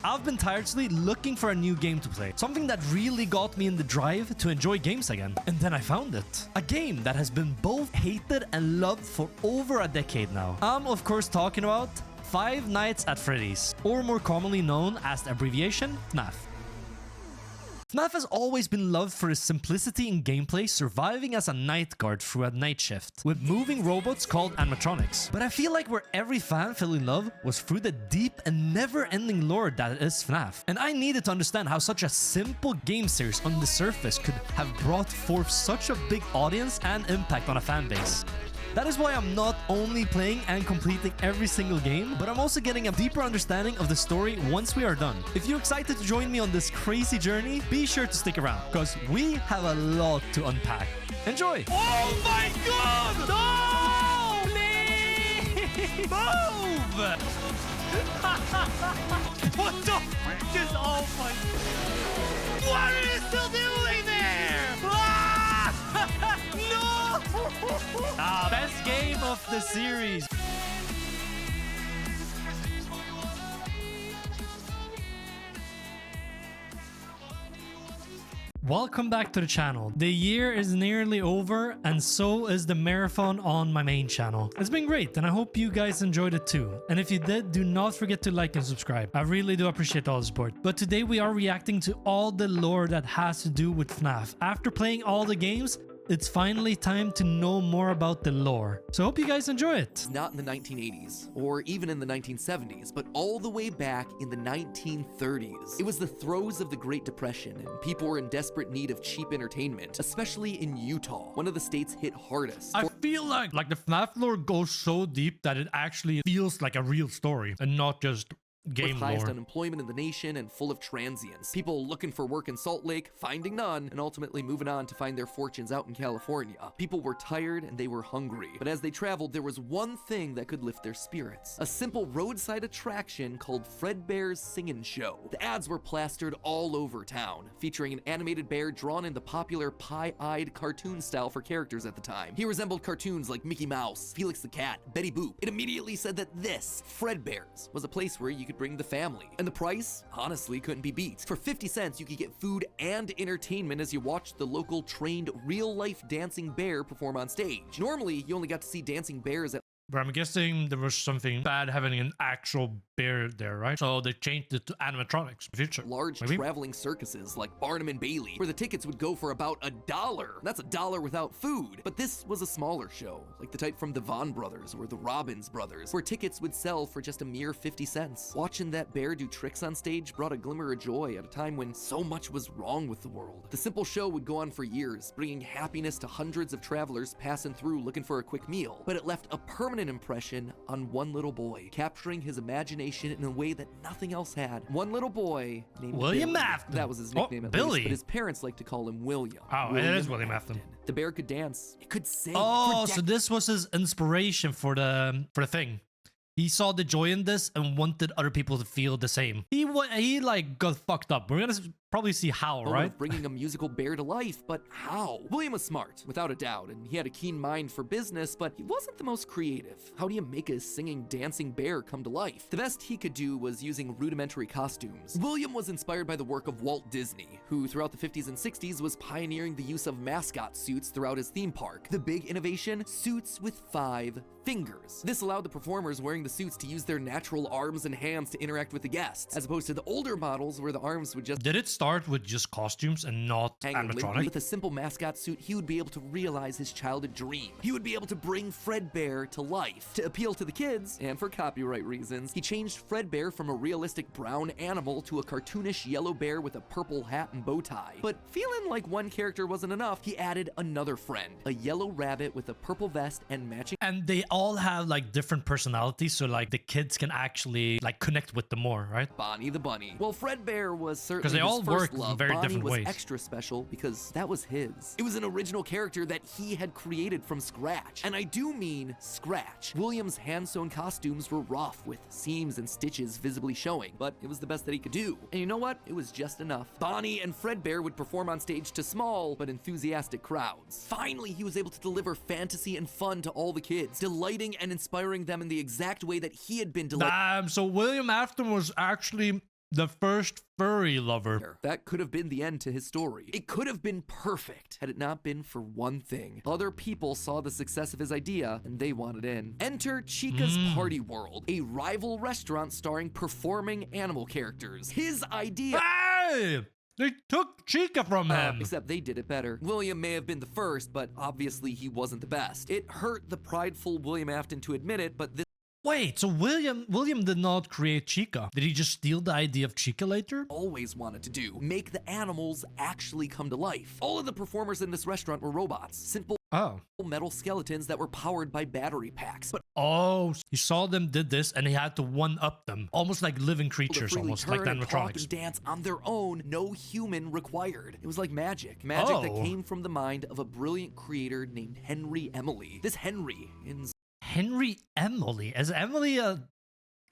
I've been tirelessly looking for a new game to play, something that really got me in the drive to enjoy games again. And then I found it. A game that has been both hated and loved for over a decade now. I'm of course talking about Five Nights at Freddy's, or more commonly known as the abbreviation FNAF. FNAF has always been loved for its simplicity in gameplay, surviving as a night guard through a night shift, with moving robots called animatronics. But I feel like where every fan fell in love was through the deep and never-ending lore that is FNAF. And I needed to understand how such a simple game series on the surface could have brought forth such a big audience and impact on a fan base. That is why I'm not only playing and completing every single game, but I'm also getting a deeper understanding of the story once we are done. If you're excited to join me on this crazy journey, be sure to stick around, because we have a lot to unpack. Enjoy! Oh my god! No! Please! Move! What the frick is... Oh my... What are you still doing there? Ah! No! Best game of the series. Welcome back to the channel. The year is nearly over, and so is the marathon on my main channel. It's been great, and I hope you guys enjoyed it too. And if you did, do not forget to like and subscribe. I really do appreciate all the support. But today we are reacting to all the lore that has to do with FNAF. After playing all the games, it's finally time to know more about the lore. So I hope you guys enjoy it. Not in the 1980s, or even in the 1970s, but all the way back in the 1930s. It was the throes of the Great Depression, and people were in desperate need of cheap entertainment, especially in Utah, one of the states hit hardest. I feel like the FNAF lore goes so deep that it actually feels like a real story and not just game with highest lore. unemployment in the nation and full of transients. People looking for work in Salt Lake, finding none, and ultimately moving on to find their fortunes out in California. People were tired and they were hungry, but as they traveled, there was one thing that could lift their spirits. A simple roadside attraction called Fredbear's Singin' Show. The ads were plastered all over town, featuring an animated bear drawn in the popular pie-eyed cartoon style for characters at the time. He resembled cartoons like Mickey Mouse, Felix the Cat, Betty Boop. It immediately said that this, Fredbear's, was a place where you could bring the family. And the price, honestly, couldn't be beat. For 50 cents, you could get food and entertainment as you watched the local trained real-life dancing bear perform on stage. Normally, you only got to see dancing bears at... But I'm guessing there was something bad having an actual bear there, right? So they changed it to animatronics in the future. Large maybe? Traveling circuses like Barnum and Bailey, where the tickets would go for about $1. That's $1 without food. But this was a smaller show, like the type from the Vaughn brothers or the Robbins brothers, where tickets would sell for just a mere 50 cents. Watching that bear do tricks on stage brought a glimmer of joy at a time when so much was wrong with the world. The simple show would go on for years, bringing happiness to hundreds of travelers passing through looking for a quick meal. But it left a permanent impression on one little boy, capturing his imagination in a way that nothing else had. One little boy named William Billy. Afton. That was his nickname at Billy. least, but his parents liked to call him William. Oh, it is William Afton. The bear could dance. It could sing. Oh, so this was his inspiration for the thing. He saw the joy in this and wanted other people to feel the same. He like got fucked up. We're gonna probably see how, right? Bringing a musical bear to life, but how? William was smart, without a doubt, and he had a keen mind for business, but he wasn't the most creative. How do you make a singing, dancing bear come to life? The best he could do was using rudimentary costumes. William was inspired by the work of Walt Disney, who throughout the 50s and 60s was pioneering the use of mascot suits throughout his theme park. The big innovation? Suits with 5 fingers. This allowed the performers wearing the suits to use their natural arms and hands to interact with the guests, as opposed to the older models where the arms would just... Did it start with just costumes and not animatronic? With a simple mascot suit, he would be able to realize his childhood dream. He would be able to bring Fredbear to life. To appeal to the kids, and for copyright reasons, he changed Fredbear from a realistic brown animal to a cartoonish yellow bear with a purple hat and bow tie. But feeling like one character wasn't enough, he added another friend, a yellow rabbit with a purple vest and matching... And they all have like different personalities, so like the kids can actually like connect with them more, right? Bonnie the bunny. Well, Fredbear was certainly because they all his first work love. in very Bonnie different was ways. Extra special because that was his. It was an original character that he had created from scratch, and I do mean scratch. William's hand-sewn costumes were rough with seams and stitches visibly showing, but it was the best that he could do. And you know what? It was just enough. Bonnie and Fredbear would perform on stage to small but enthusiastic crowds. Finally, he was able to deliver fantasy and fun to all the kids, delighting and inspiring them in the exact way that he had been delighted. So William Afton was actually The first furry lover. That could have been the end to his story. It could have been perfect had it not been for one thing. Other people saw the success of his idea and they wanted in. Enter Chica's Party World, a rival restaurant starring performing animal characters. His idea. Hey! They took Chica from him. Except they did it better. William may have been the first, but obviously he wasn't the best. It hurt the prideful William Afton to admit it, but this Wait, so William did not create Chica. Did he just steal the idea of Chica later? always wanted to do. Make the animals actually come to life. All of the performers in this restaurant were robots. Simple Oh. metal skeletons that were powered by battery packs. But Oh, he saw them did this and he had to one-up them. Almost like living to creatures, freely almost like the turn and talk animatronics. and dance on their own, no human required. It was like magic. Magic that Oh. came from the mind of a brilliant creator named Henry Emily. This Henry, in Henry Emily. Is Emily a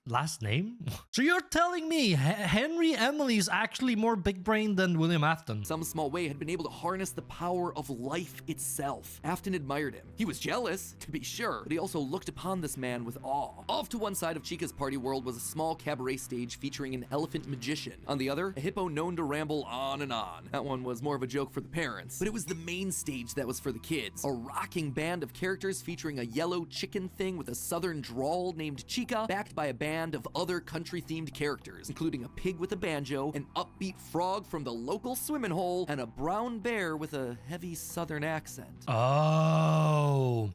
last name? So you're telling me Henry Emily is actually more big brain than William Afton? some small way had been able to harness the power of life itself. Afton admired him. He was jealous, to be sure, but he also looked upon this man with awe. Off to one side of Chica's Party World was a small cabaret stage featuring an elephant magician. On the other, a hippo known to ramble on and on. That one was more of a joke for the parents, but it was the main stage that was for the kids. A rocking band of characters featuring a yellow chicken thing with a southern drawl named Chica, backed by a band of other country-themed characters, including a pig with a banjo, an upbeat frog from the local swimming hole, and a brown bear with a heavy southern accent. Oh,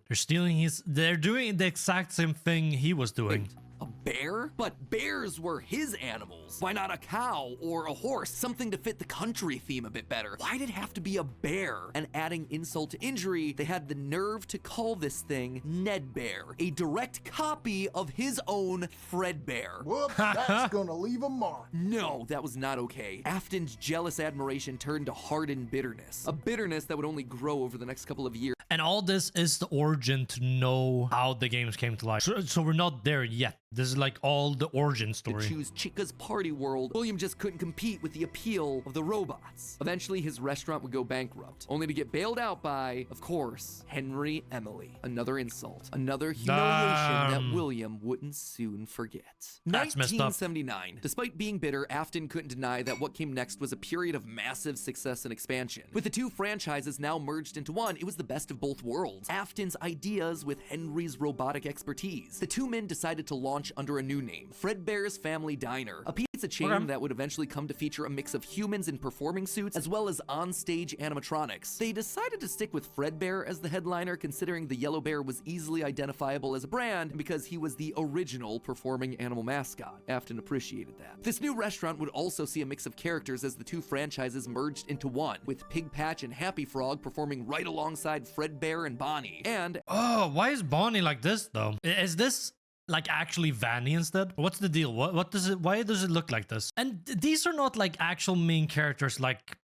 they're doing the exact same thing he was doing. A bear? But bears were his animals. Why not a cow or a horse? Something to fit the country theme a bit better. Why did it have to be a bear? And adding insult to injury, they had the nerve to call this thing Ned Bear, a direct copy of his own Fredbear. Whoop, that's gonna leave a mark. No, that was not okay. Afton's jealous admiration turned to hardened bitterness. A bitterness that would only grow over the next couple of years. And all this is the origin to know how the games came to life. So we're not there yet. This is like all the origin To story. choose Chica's Party World, William just couldn't compete with the appeal of the robots. Eventually, his restaurant would go bankrupt, only to get bailed out by, of course, Henry Emily. Another insult, another humiliation that William wouldn't soon forget. That's messed up. 1979. Despite being bitter, Afton couldn't deny that what came next was a period of massive success and expansion. With the two franchises now merged into one, it was the best of both worlds. Afton's ideas with Henry's robotic expertise. The two men decided to launch under a new name, Fredbear's Family Diner, a pizza chain that would eventually come to feature a mix of humans in performing suits as well as on-stage animatronics. They decided to stick with Fredbear as the headliner, considering the yellow bear was easily identifiable as a brand and because he was the original performing animal mascot. Afton appreciated that. This new restaurant would also see a mix of characters as the two franchises merged into one, with Pig Patch and Happy Frog performing right alongside Fredbear and Bonnie. And Oh, why is Bonnie like this though? Is this like actually Vanny instead? What's the deal? What does it? Why does it look like this? And these are not like actual main characters like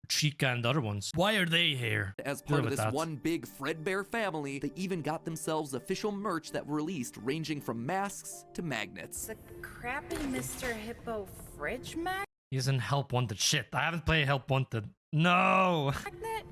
Chica and the other ones. Why are they here? as Deal part of with this that. one big Fredbear family, they even got themselves official merch that were released, ranging from masks to magnets. The crappy Mr. Hippo fridge He's in Help Wanted. Shit, I haven't played Help Wanted. No. magnet?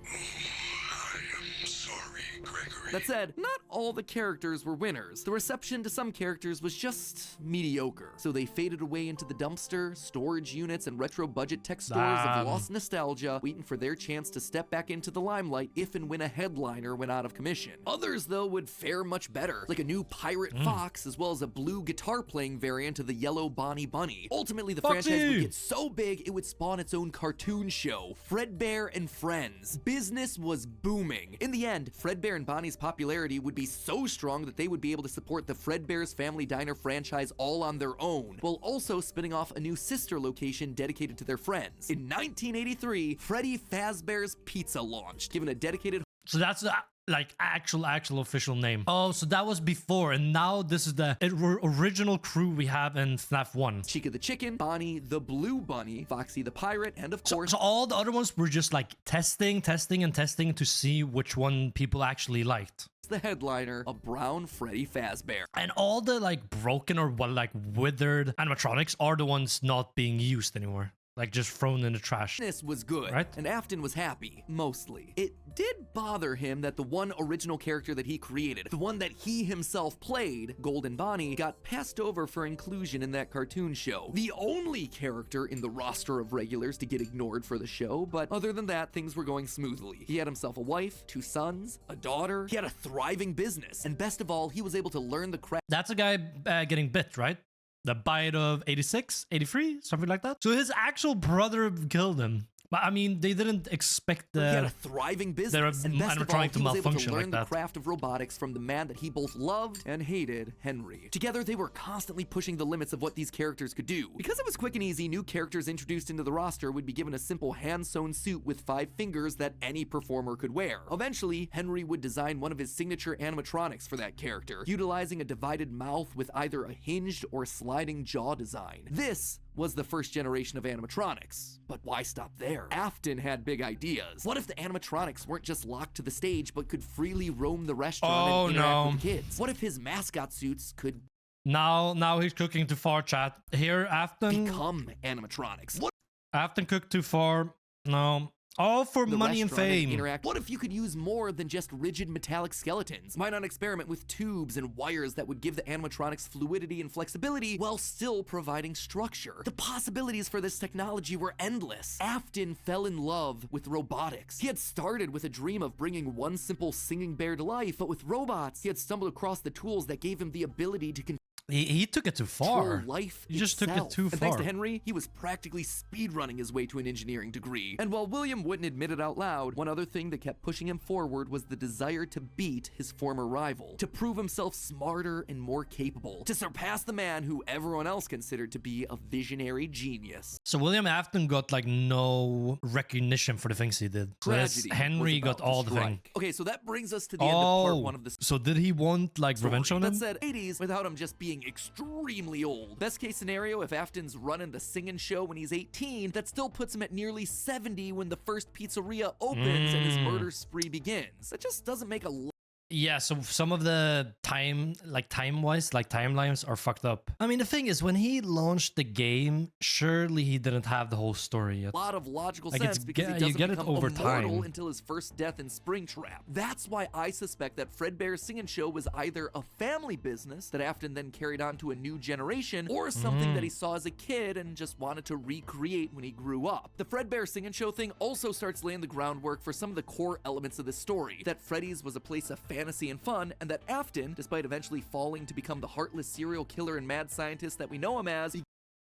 That said, not all the characters were winners. The reception to some characters was just mediocre, so they faded away into the dumpster, storage units, and retro budget tech stores of lost nostalgia, waiting for their chance to step back into the limelight if and when a headliner went out of commission. Others, though, would fare much better, like a new Pirate Fox, as well as a blue guitar-playing variant of the yellow Bonnie Bunny. Ultimately, the franchise would get so big, it would spawn its own cartoon show, Fredbear and Friends. Business was booming. In the end, Fredbear and Bonnie's popularity would be so strong that they would be able to support the Fredbear's Family Diner franchise all on their own, while also spinning off a new sister location dedicated to their friends. In 1983, Freddy Fazbear's Pizza launched, given a dedicated So that's the like actual official name. Oh, so that was before, and now this is the original crew we have in FNAF 1. Chica the Chicken, Bonnie the Blue Bunny, Foxy the Pirate, and of course... So all the other ones were just like testing to see which one people actually liked. the headliner, a brown Freddy Fazbear. And all the like broken or like withered animatronics are the ones not being used anymore. like just thrown in the trash. This was good, Right? and Afton was happy, mostly. It did bother him that the one original character that he created, the one that he himself played, Golden Bonnie, got passed over for inclusion in that cartoon show. The only character in the roster of regulars to get ignored for the show, but other than that, things were going smoothly. He had himself a wife, 2 sons, a daughter, he had a thriving business, and best of all, he was able to learn the craft. That's a guy getting bit, right? The bite of 86, 83, something like that. So his actual brother killed him. But I mean, they didn't expect He had a the thriving business, their and best of all, animatronic to he was able to malfunction learn like the that. craft of robotics from the man that he both loved and hated, Henry. Together, they were constantly pushing the limits of what these characters could do. Because it was quick and easy, new characters introduced into the roster would be given a simple hand-sewn suit with 5 fingers that any performer could wear. Eventually, Henry would design one of his signature animatronics for that character, utilizing a divided mouth with either a hinged or sliding jaw design. This was the first generation of animatronics. But why stop there? Afton had big ideas. What if the animatronics weren't just locked to the stage, but could freely roam the restaurant and interact with the kids? What if his mascot suits could Now he's cooking too far, chat. Here, Afton become animatronics? What Afton cooked too far. No. All for the money and restaurant fame. interact. What if you could use more than just rigid metallic skeletons? Why not experiment with tubes and wires that would give the animatronics fluidity and flexibility while still providing structure? The possibilities for this technology were endless. Afton fell in love with robotics. He had started with a dream of bringing one simple singing bear to life, but with robots, he had stumbled across the tools that gave him the ability to He took it too far. control life You just took it itself. too And thanks far. to Henry, he was practically speedrunning his way to an engineering degree. And while William wouldn't admit it out loud, one other thing that kept pushing him forward was the desire to beat his former rival, to prove himself smarter and more capable, to surpass the man who everyone else considered to be a visionary genius. So William Afton got like no recognition for the things he did. So this Tragedy Henry was got about to all the thing. strike. Okay, so that brings us to the end of part Oh, 1 of this so did he want like revenge on that him? said 80s without him just being extremely old. Best case scenario, if Afton's running the singing show when he's 18, that still puts him at nearly 70 when the first pizzeria opens and his murder spree begins. That just doesn't make a lot. Yeah, so some of the time-wise, like timelines are fucked up. I mean, the thing is, when he launched the game, surely he didn't have the whole story yet. Lot of logical Like, sense it's because he you doesn't get it become over immortal time. until his first death in Springtrap. That's why I suspect that Fredbear's Singing Show was either a family business that Afton then carried on to a new generation, or something that he saw as a kid and just wanted to recreate when he grew up. The Fredbear Singing Show thing also starts laying the groundwork for some of the core elements of the story, that Freddy's was a place of fantasy and fun, and that Afton, despite eventually falling to become the heartless serial killer and mad scientist that we know him as,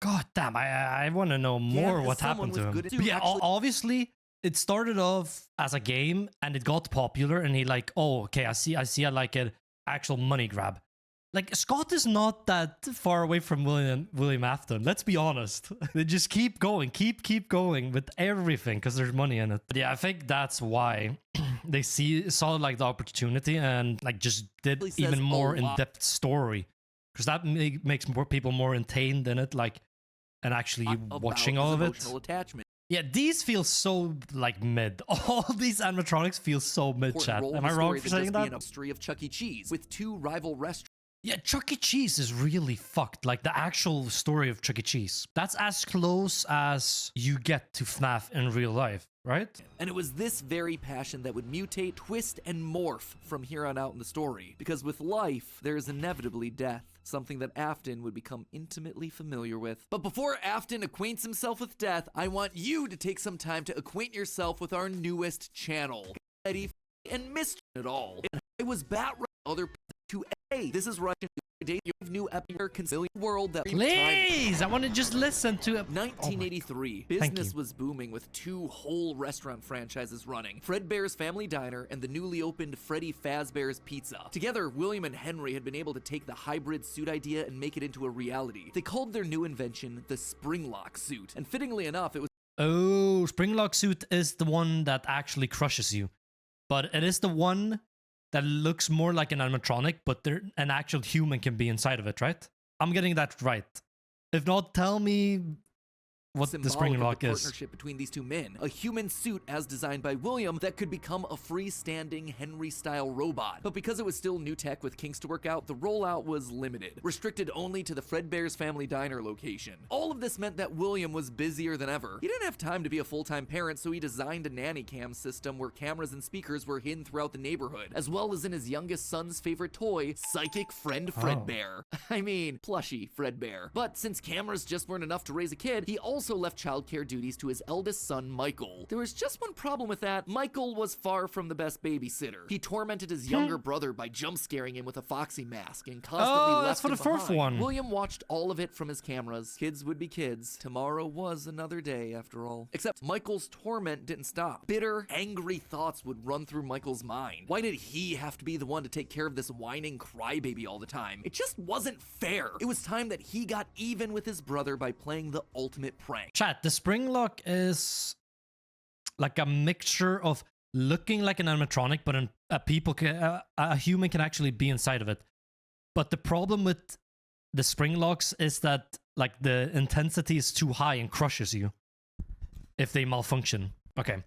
God damn, I want to know more as what someone happened to with him. good- But yeah, actually- obviously, it started off as a game and it got popular, and he like, oh, okay, I see, I like it. Actual money grab. Like, Scott is not that far away from William Afton. Let's be honest. They just keep going, keep going with everything because there's money in it. But yeah, I think that's why they saw like the opportunity and like just did Really says even more a lot. in-depth story, because that makes more people more entertained in it, like, and actually about watching all his of it. emotional attachment. Yeah, these feel so like mid. All these animatronics feel so mid, Important chat. role in Am the I wrong story for than saying just that? being a history of Chuck E. Cheese, with 2 rival restaurants. Yeah, Chuck E. Cheese is really fucked. Like, the actual story of Chuck E. Cheese. That's as close as you get to FNAF in real life, right? And it was this very passion that would mutate, twist, and morph from here on out in the story. Because with life, there is inevitably death, something that Afton would become intimately familiar with. But before Afton acquaints himself with death, I want you to take some time to acquaint yourself with our newest channel, Eddie and Mr. It All. And I was Bat other to A. This is Russian. New epic conciliation world that Please, I want to just listen to it. 1983, Thank business you. was booming with 2 whole restaurant franchises running, Fredbear's Family Diner and the newly opened Freddy Fazbear's Pizza. Together, William and Henry had been able to take the hybrid suit idea and make it into a reality. They called their new invention the Springlock suit, and fittingly enough, it was Oh, Springlock suit is the one that actually crushes you. But it is the one that looks more like an animatronic, but an actual human can be inside of it, right? I'm getting that right. If not, tell me what the symbolic spring of lock the is. partnership between these two men. A human suit as designed by William that could become a freestanding Henry-style robot. But because it was still new tech with kinks to work out, the rollout was limited, restricted only to the Fredbear's family diner location. All of this meant that William was busier than ever. He didn't have time to be a full-time parent, so he designed a nanny cam system where cameras and speakers were hidden throughout the neighborhood, as well as in his youngest son's favorite toy, Psychic Friend Fredbear. I mean, plushy Fredbear. But since cameras just weren't enough to raise a kid, he also left childcare duties to his eldest son, Michael. There was just one problem with that. Michael was far from the best babysitter. He tormented his younger brother by jump scaring him with a foxy mask and constantly left that's for him the fourth behind. one. William watched all of it from his cameras. Kids would be kids. Tomorrow was another day, after all. Except Michael's torment didn't stop. Bitter, angry thoughts would run through Michael's mind. Why did he have to be the one to take care of this whining crybaby all the time? It just wasn't fair. It was time that he got even with his brother by playing the ultimate prank. Chat, the spring lock is like a mixture of looking like an animatronic, but a human can actually be inside of it. But the problem with the spring locks is that like the intensity is too high and crushes you if they malfunction. Okay.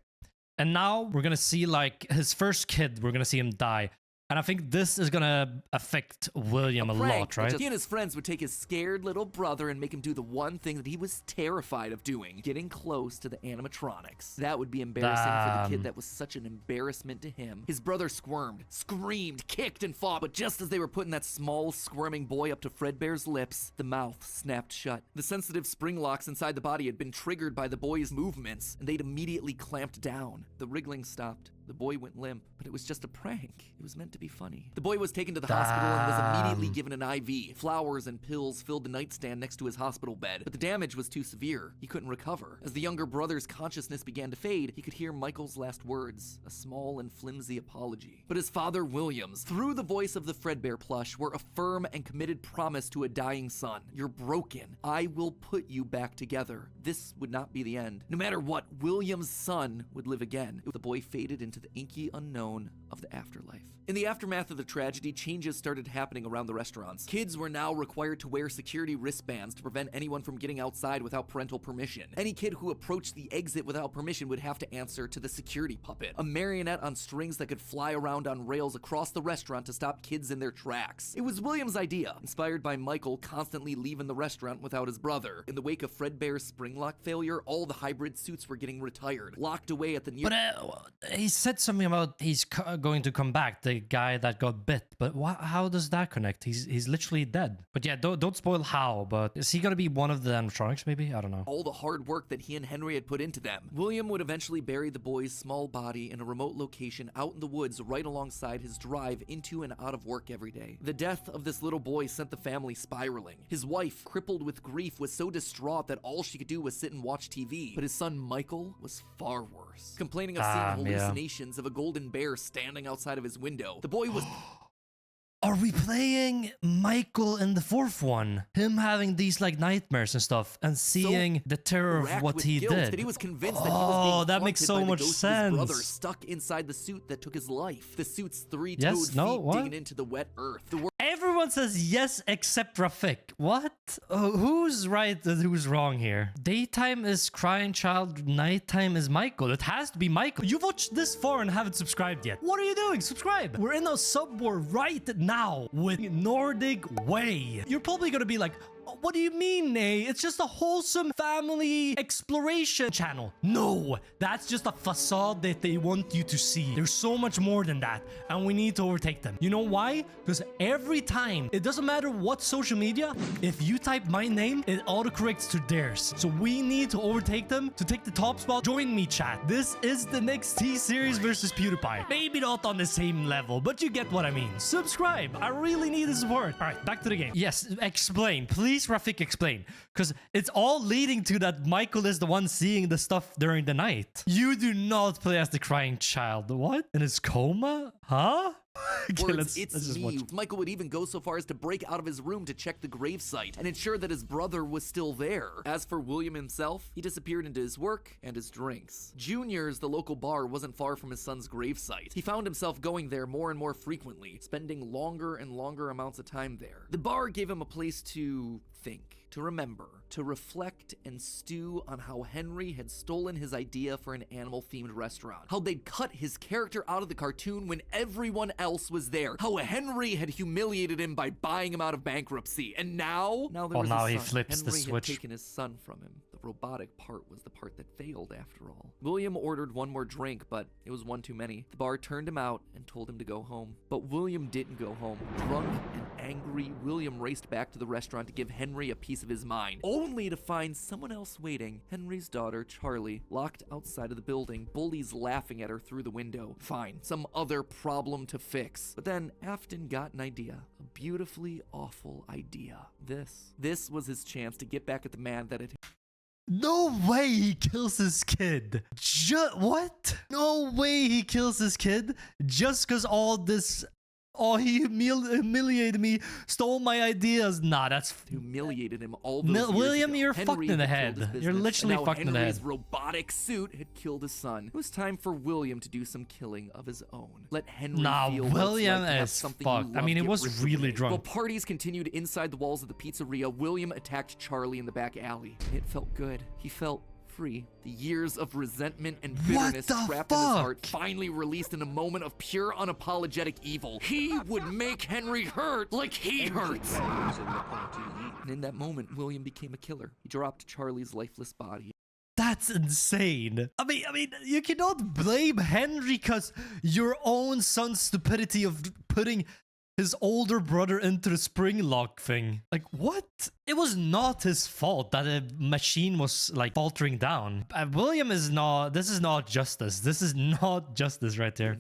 And now we're gonna see like his first kid, we're gonna see him die. And I think this is gonna affect William a lot, right? He and his friends would take his scared little brother and make him do the one thing that he was terrified of doing, getting close to the animatronics. That would be embarrassing for the kid that was such an embarrassment to him. His brother squirmed, screamed, kicked, and fought, but just as they were putting that small, squirming boy up to Fredbear's lips, the mouth snapped shut. The sensitive spring locks inside the body had been triggered by the boy's movements, and they'd immediately clamped down. The wriggling stopped. The boy went limp, but it was just a prank. It was meant to be funny. The boy was taken to the hospital and was immediately given an IV. Flowers and pills filled the nightstand next to his hospital bed, but the damage was too severe. He couldn't recover. As the younger brother's consciousness began to fade, he could hear Michael's last words, a small and flimsy apology. But his father, Williams, through the voice of the Fredbear plush, were a firm and committed promise to a dying son. You're broken. I will put you back together. This would not be the end. No matter what, William's son would live again. The boy faded into the inky unknown of the afterlife. In the aftermath of the tragedy, changes started happening around the restaurants. Kids were now required to wear security wristbands to prevent anyone from getting outside without parental permission. Any kid who approached the exit without permission would have to answer to the security puppet, a marionette on strings that could fly around on rails across the restaurant to stop kids in their tracks. It was William's idea, inspired by Michael constantly leaving the restaurant without his brother. In the wake of Fredbear's spring lock failure, all the hybrid suits were getting retired, locked away at the near— But he said something about he's going to come back, the guy that got bit. But how does that connect? He's literally dead. But yeah, don't spoil how, but is he gonna be one of the animatronics maybe? I don't know. All the hard work that he and Henry had put into them. William would eventually bury the boy's small body in a remote location out in the woods right alongside his drive into and out of work every day. The death of this little boy sent the family spiraling. His wife, crippled with grief, was so distraught that all she could do was sit and watch TV. But his son Michael was far worse, complaining of seeing hallucinations of a golden bear standing outside of his window. The boy was— Are we playing Michael in the fourth one? Him having these like nightmares and stuff and seeing the terror of what he did. That he was convinced that he was being that makes so haunted by much the ghost sense. of his brother stuck inside the suit that took his life. The suit's three-toed feet digging into the wet earth. Everyone says yes except Rafik. What? Who's right and who's wrong here? Daytime is crying child, nighttime is Michael. It has to be Michael. You've watched this far and haven't subscribed yet. What are you doing? Subscribe. We're in a sub war right now with Nordic Way. You're probably gonna be like, what do you mean, Nay? It's just a wholesome family exploration channel. No, that's just a facade that they want you to see. There's so much more than that, and we need to overtake them. You know why? Because every time, it doesn't matter what social media, if you type my name, it autocorrects to theirs. So we need to overtake them to take the top spot. Join me, chat. This is the next T-Series versus PewDiePie. Maybe not on the same level, but you get what I mean. Subscribe. I really need the support. All right, back to the game. Yes, explain. Please, Rafik, explain. Because it's all leading to that Michael is the one seeing the stuff during the night. You do not play as the crying child. What? In his coma? Huh? Okay, let's just watch. Michael would even go so far as to break out of his room to check the gravesite and ensure that his brother was still there. As for William himself, he disappeared into his work and his drinks. Junior's, the local bar, wasn't far from his son's gravesite. He found himself going there more and more frequently, spending longer and longer amounts of time there. The bar gave him a place to think, to remember, to reflect and stew on how Henry had stolen his idea for an animal-themed restaurant. How they'd cut his character out of the cartoon when everyone else was there. How Henry had humiliated him by buying him out of bankruptcy. And now there was now his he son. flips Henry the switch. had taken his son from him. The robotic part was the part that failed after all. William ordered one more drink, but it was one too many. The bar turned him out and told him to go home. But William didn't go home. Drunk and angry, William raced back to the restaurant to give Henry a piece of his mind, only to find someone else waiting. Henry's daughter, Charlie, locked outside of the building, bullies laughing at her through the window. Fine, some other problem to fix. But then Afton got an idea. A beautifully awful idea. This was his chance to get back at the man that had... No way he kills his kid. What? No way he kills his kid just because all this... Oh, he humiliated me, stole my ideas. Nah, that's... humiliated him all those years William, ago. you're Henry fucked in the had killed his head. business, You're literally and now fucked in the head. Henry's robotic suit had killed his son. It was time for William to do some killing of his own. Let Henry feel what William it's like to have is something you fucked. I love mean, he get was ripped really away. drunk. While parties continued inside the walls of the pizzeria, William attacked Charlie in the back alley. It felt good. He felt free. The years of resentment and bitterness trapped in his heart finally released in a moment of pure unapologetic evil. He would make Henry hurt like he hurts. And in that moment, William became a killer. He dropped Charlie's lifeless body. That's insane. I mean, you cannot blame Henry because your own son's stupidity of putting his older brother into the spring lock thing. Like, what? It was not his fault that a machine was, like, faltering down. William is not... This is not justice. This is not justice right there.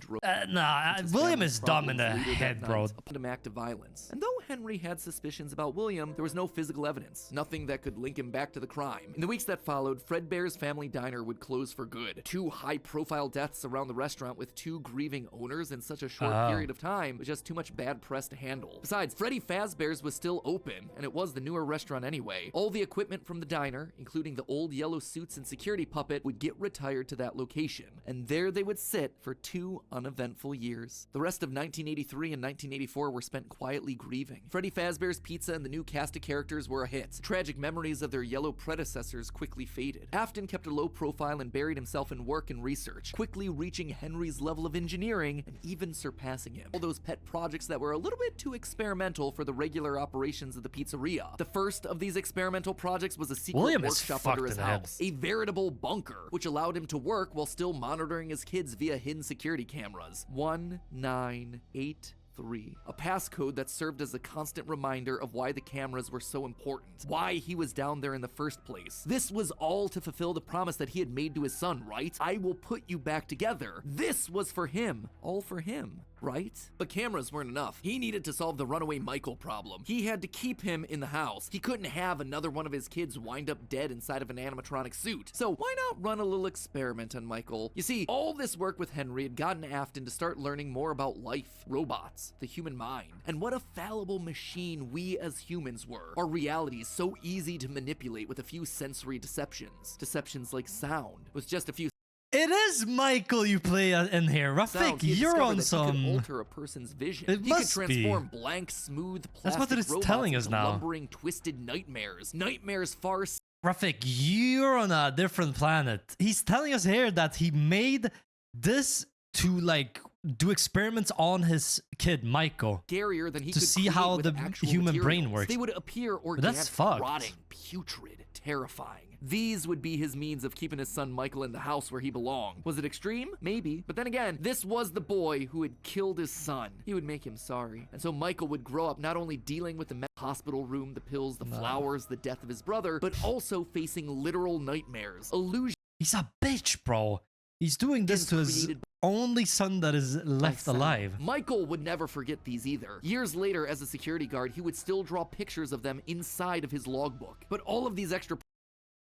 William is dumb in the head, bro. An act of violence. And though Henry had suspicions about William, there was no physical evidence. Nothing that could link him back to the crime. In the weeks that followed, Fredbear's family diner would close for good. 2 high-profile deaths around the restaurant with 2 grieving owners in such a short period of time was just too much bad press to handle. Besides, Freddy Fazbear's was still open, and it was the newer restaurant anyway. All the equipment from the diner, including the old yellow suits and security puppet, would get retired to that location, and there they would sit for 2 uneventful years. The rest of 1983 and 1984 were spent quietly grieving. Freddy Fazbear's Pizza and the new cast of characters were a hit. Tragic memories of their yellow predecessors quickly faded. Afton kept a low profile and buried himself in work and research, quickly reaching Henry's level of engineering and even surpassing him. All those pet projects that were a little bit too experimental for the regular operations of the pizzeria. The first of these experimental projects was a secret workshop under his house, a veritable bunker, which allowed him to work while still monitoring his kids via hidden security cameras. 1983. A passcode that served as a constant reminder of why the cameras were so important, why he was down there in the first place. This was all to fulfill the promise that he had made to his son, right? I will put you back together. This was for him, all for him. Right? But cameras weren't enough. He needed to solve the runaway Michael problem. He had to keep him in the house. He couldn't have another one of his kids wind up dead inside of an animatronic suit. So why not run a little experiment on Michael? You see, all this work with Henry had gotten Afton to start learning more about life, robots, the human mind, and what a fallible machine we as humans were. Our reality is so easy to manipulate with a few sensory deceptions. Deceptions like sound, with just a few... It is Michael you play in here. Rafik, you're on some... He could alter a person's vision. It He must could transform blank, smooth, plastic That's what it's robots telling us into now. lumbering, twisted nightmares. Nightmares far... Rafik, you're on a different planet. He's telling us here that he made this to, like, do experiments on his kid, Michael. Scarier than he to could see create how with the actual human materials. brain works. They would appear But organic, that's fucked. rotting, putrid, terrifying. These would be his means of keeping his son Michael in the house where he belonged. Was it extreme? Maybe. But then again, this was the boy who had killed his son. He would make him sorry. And so Michael would grow up not only dealing with the hospital room, the pills, the flowers, the death of his brother, but also facing literal nightmares, illusions. He's a bitch, bro. He's doing this to his only son that is left alive. Michael would never forget these either. Years later, as a security guard, he would still draw pictures of them inside of his logbook. But all of these extra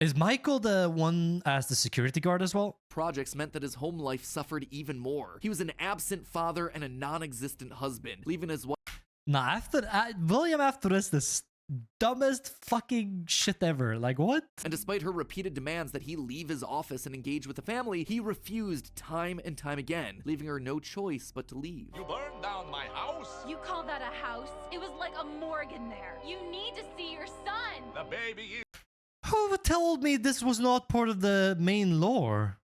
Is Michael the one as the security guard as well? projects meant that his home life suffered even more. He was an absent father and a non-existent husband, leaving his wife... Nah, William after this dumbest fucking shit ever. Like, what? And despite her repeated demands that he leave his office and engage with the family, he refused time and time again, leaving her no choice but to leave. You burned down my house? You call that a house? It was like a morgue in there. You need to see your son. The baby is... Who told me this was not part of the main lore?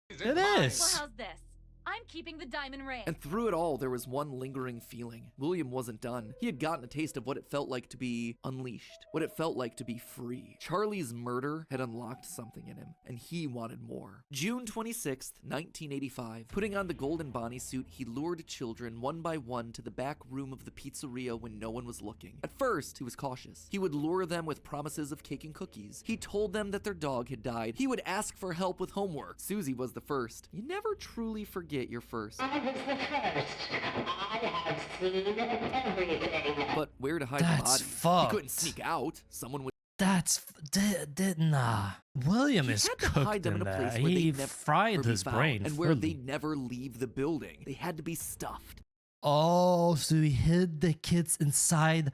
It Well, is. how's this? I'm keeping the diamond ring. And through it all, there was one lingering feeling. William wasn't done. He had gotten a taste of what it felt like to be unleashed, what it felt like to be free. Charlie's murder had unlocked something in him, and he wanted more. June 26th, 1985. Putting on the golden Bonnie suit, he lured children one by one to the back room of the pizzeria when no one was looking. At first, he was cautious. He would lure them with promises of cake and cookies. He told them that their dog had died. He would ask for help with homework. Susie was the first. You never truly forget your first. I was the first. I have seen everything. But where to hide That's the body? fucked. He couldn't sneak out. Someone would. Nah. William He is had to hide cooked them in in a place place there. where He they'd never fried be his found, brain and where fully. they'd never leave the building. They had to be stuffed. Oh, so he hid the kids inside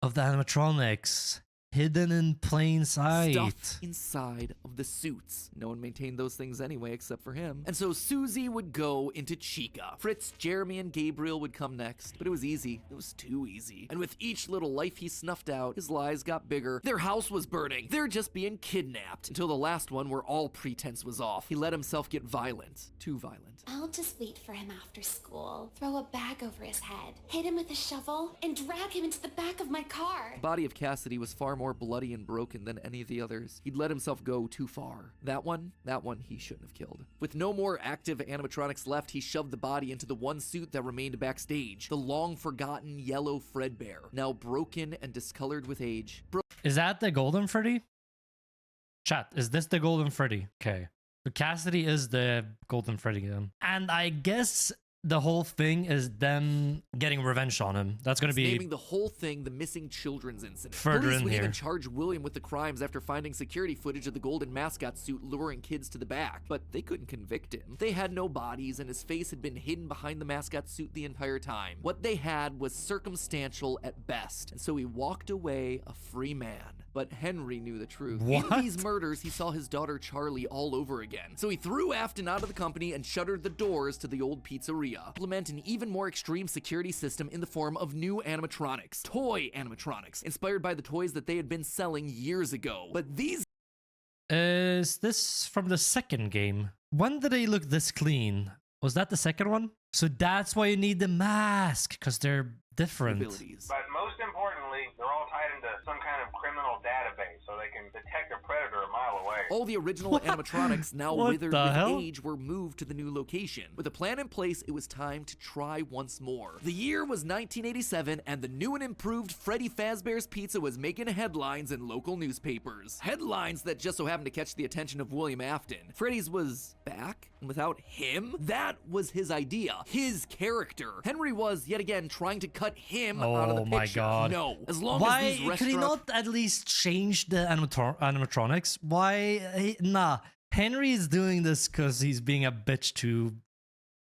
of the animatronics. Hidden in plain sight. Stuffed inside of the suits. No one maintained those things anyway except for him. And so Susie would go into Chica. Fritz, Jeremy, and Gabriel would come next. But it was easy. It was too easy. And with each little life he snuffed out, his lies got bigger. Their house was burning. They're just being kidnapped. Until the last one where all pretense was off. He let himself get violent. Too violent. I'll just wait for him after school, throw a bag over his head, hit him with a shovel, and drag him into the back of my car. The body of Cassidy was far more bloody and broken than any of the others. He'd let himself go too far. That one he shouldn't have killed. With no more active animatronics left, he shoved the body into the one suit that remained backstage. The long-forgotten yellow Fredbear, now broken and discolored with age. Is that the Golden Freddy? Chat, is this the Golden Freddy? Okay. So Cassidy is the Golden Freddy then. And I guess the whole thing is them getting revenge on him. That's going to be naming the whole thing the missing children's incident. further Police in would here. even charge William with the crimes after finding security footage of the golden mascot suit luring kids to the back, but they couldn't convict him. They had no bodies, and his face had been hidden behind the mascot suit the entire time. What they had was circumstantial at best, and so he walked away a free man. But Henry knew the truth. What? In these murders, he saw his daughter Charlie all over again. So he threw Afton out of the company and shuttered the doors to the old pizzeria. Implement an even more extreme security system in the form of new animatronics. Toy animatronics, inspired by the toys that they had been selling years ago. But these Is this from the second game? When did they look this clean? Was that the second one? So that's why you need the mask, because they're different. abilities. But most importantly, they're all tied into some kind of criminal database so they can detect a predator a mile away. All the original animatronics, now What withered the with hell? age, were moved to the new location. With a plan in place, it was time to try once more. The year was 1987, and the new and improved Freddy Fazbear's Pizza was making headlines in local newspapers. Headlines that just so happened to catch the attention of William Afton. Freddy's was back, and without him, that was his idea, his character. Henry was, yet again, trying to cut him out of the Oh picture. my god. No, as long Why as these could he restaurants... not at least change the animatronics? Why? Nah. Henry is doing this because he's being a bitch to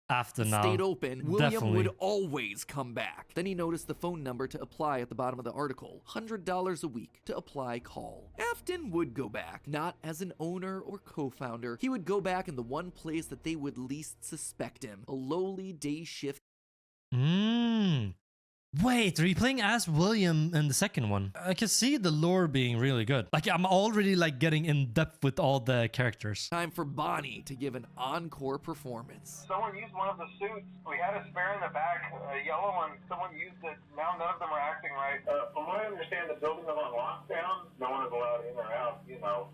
Afton now. stayed open, William Definitely. would always come back. Then he noticed the phone number to apply at the bottom of the article. $100 a week to apply call. Afton would go back, not as an owner or co-founder. He would go back in the one place that they would least suspect him, a lowly day shift. Wait, are you playing as William in the second one? I can see the lore being really good. Like, I'm already like getting in depth with all the characters. Time for Bonnie to give an encore performance. Someone used one of the suits. We had a spare in the back, a yellow one. Someone used it. Now none of them are acting right. From what I understand, the building is on lockdown. No one is allowed in or out,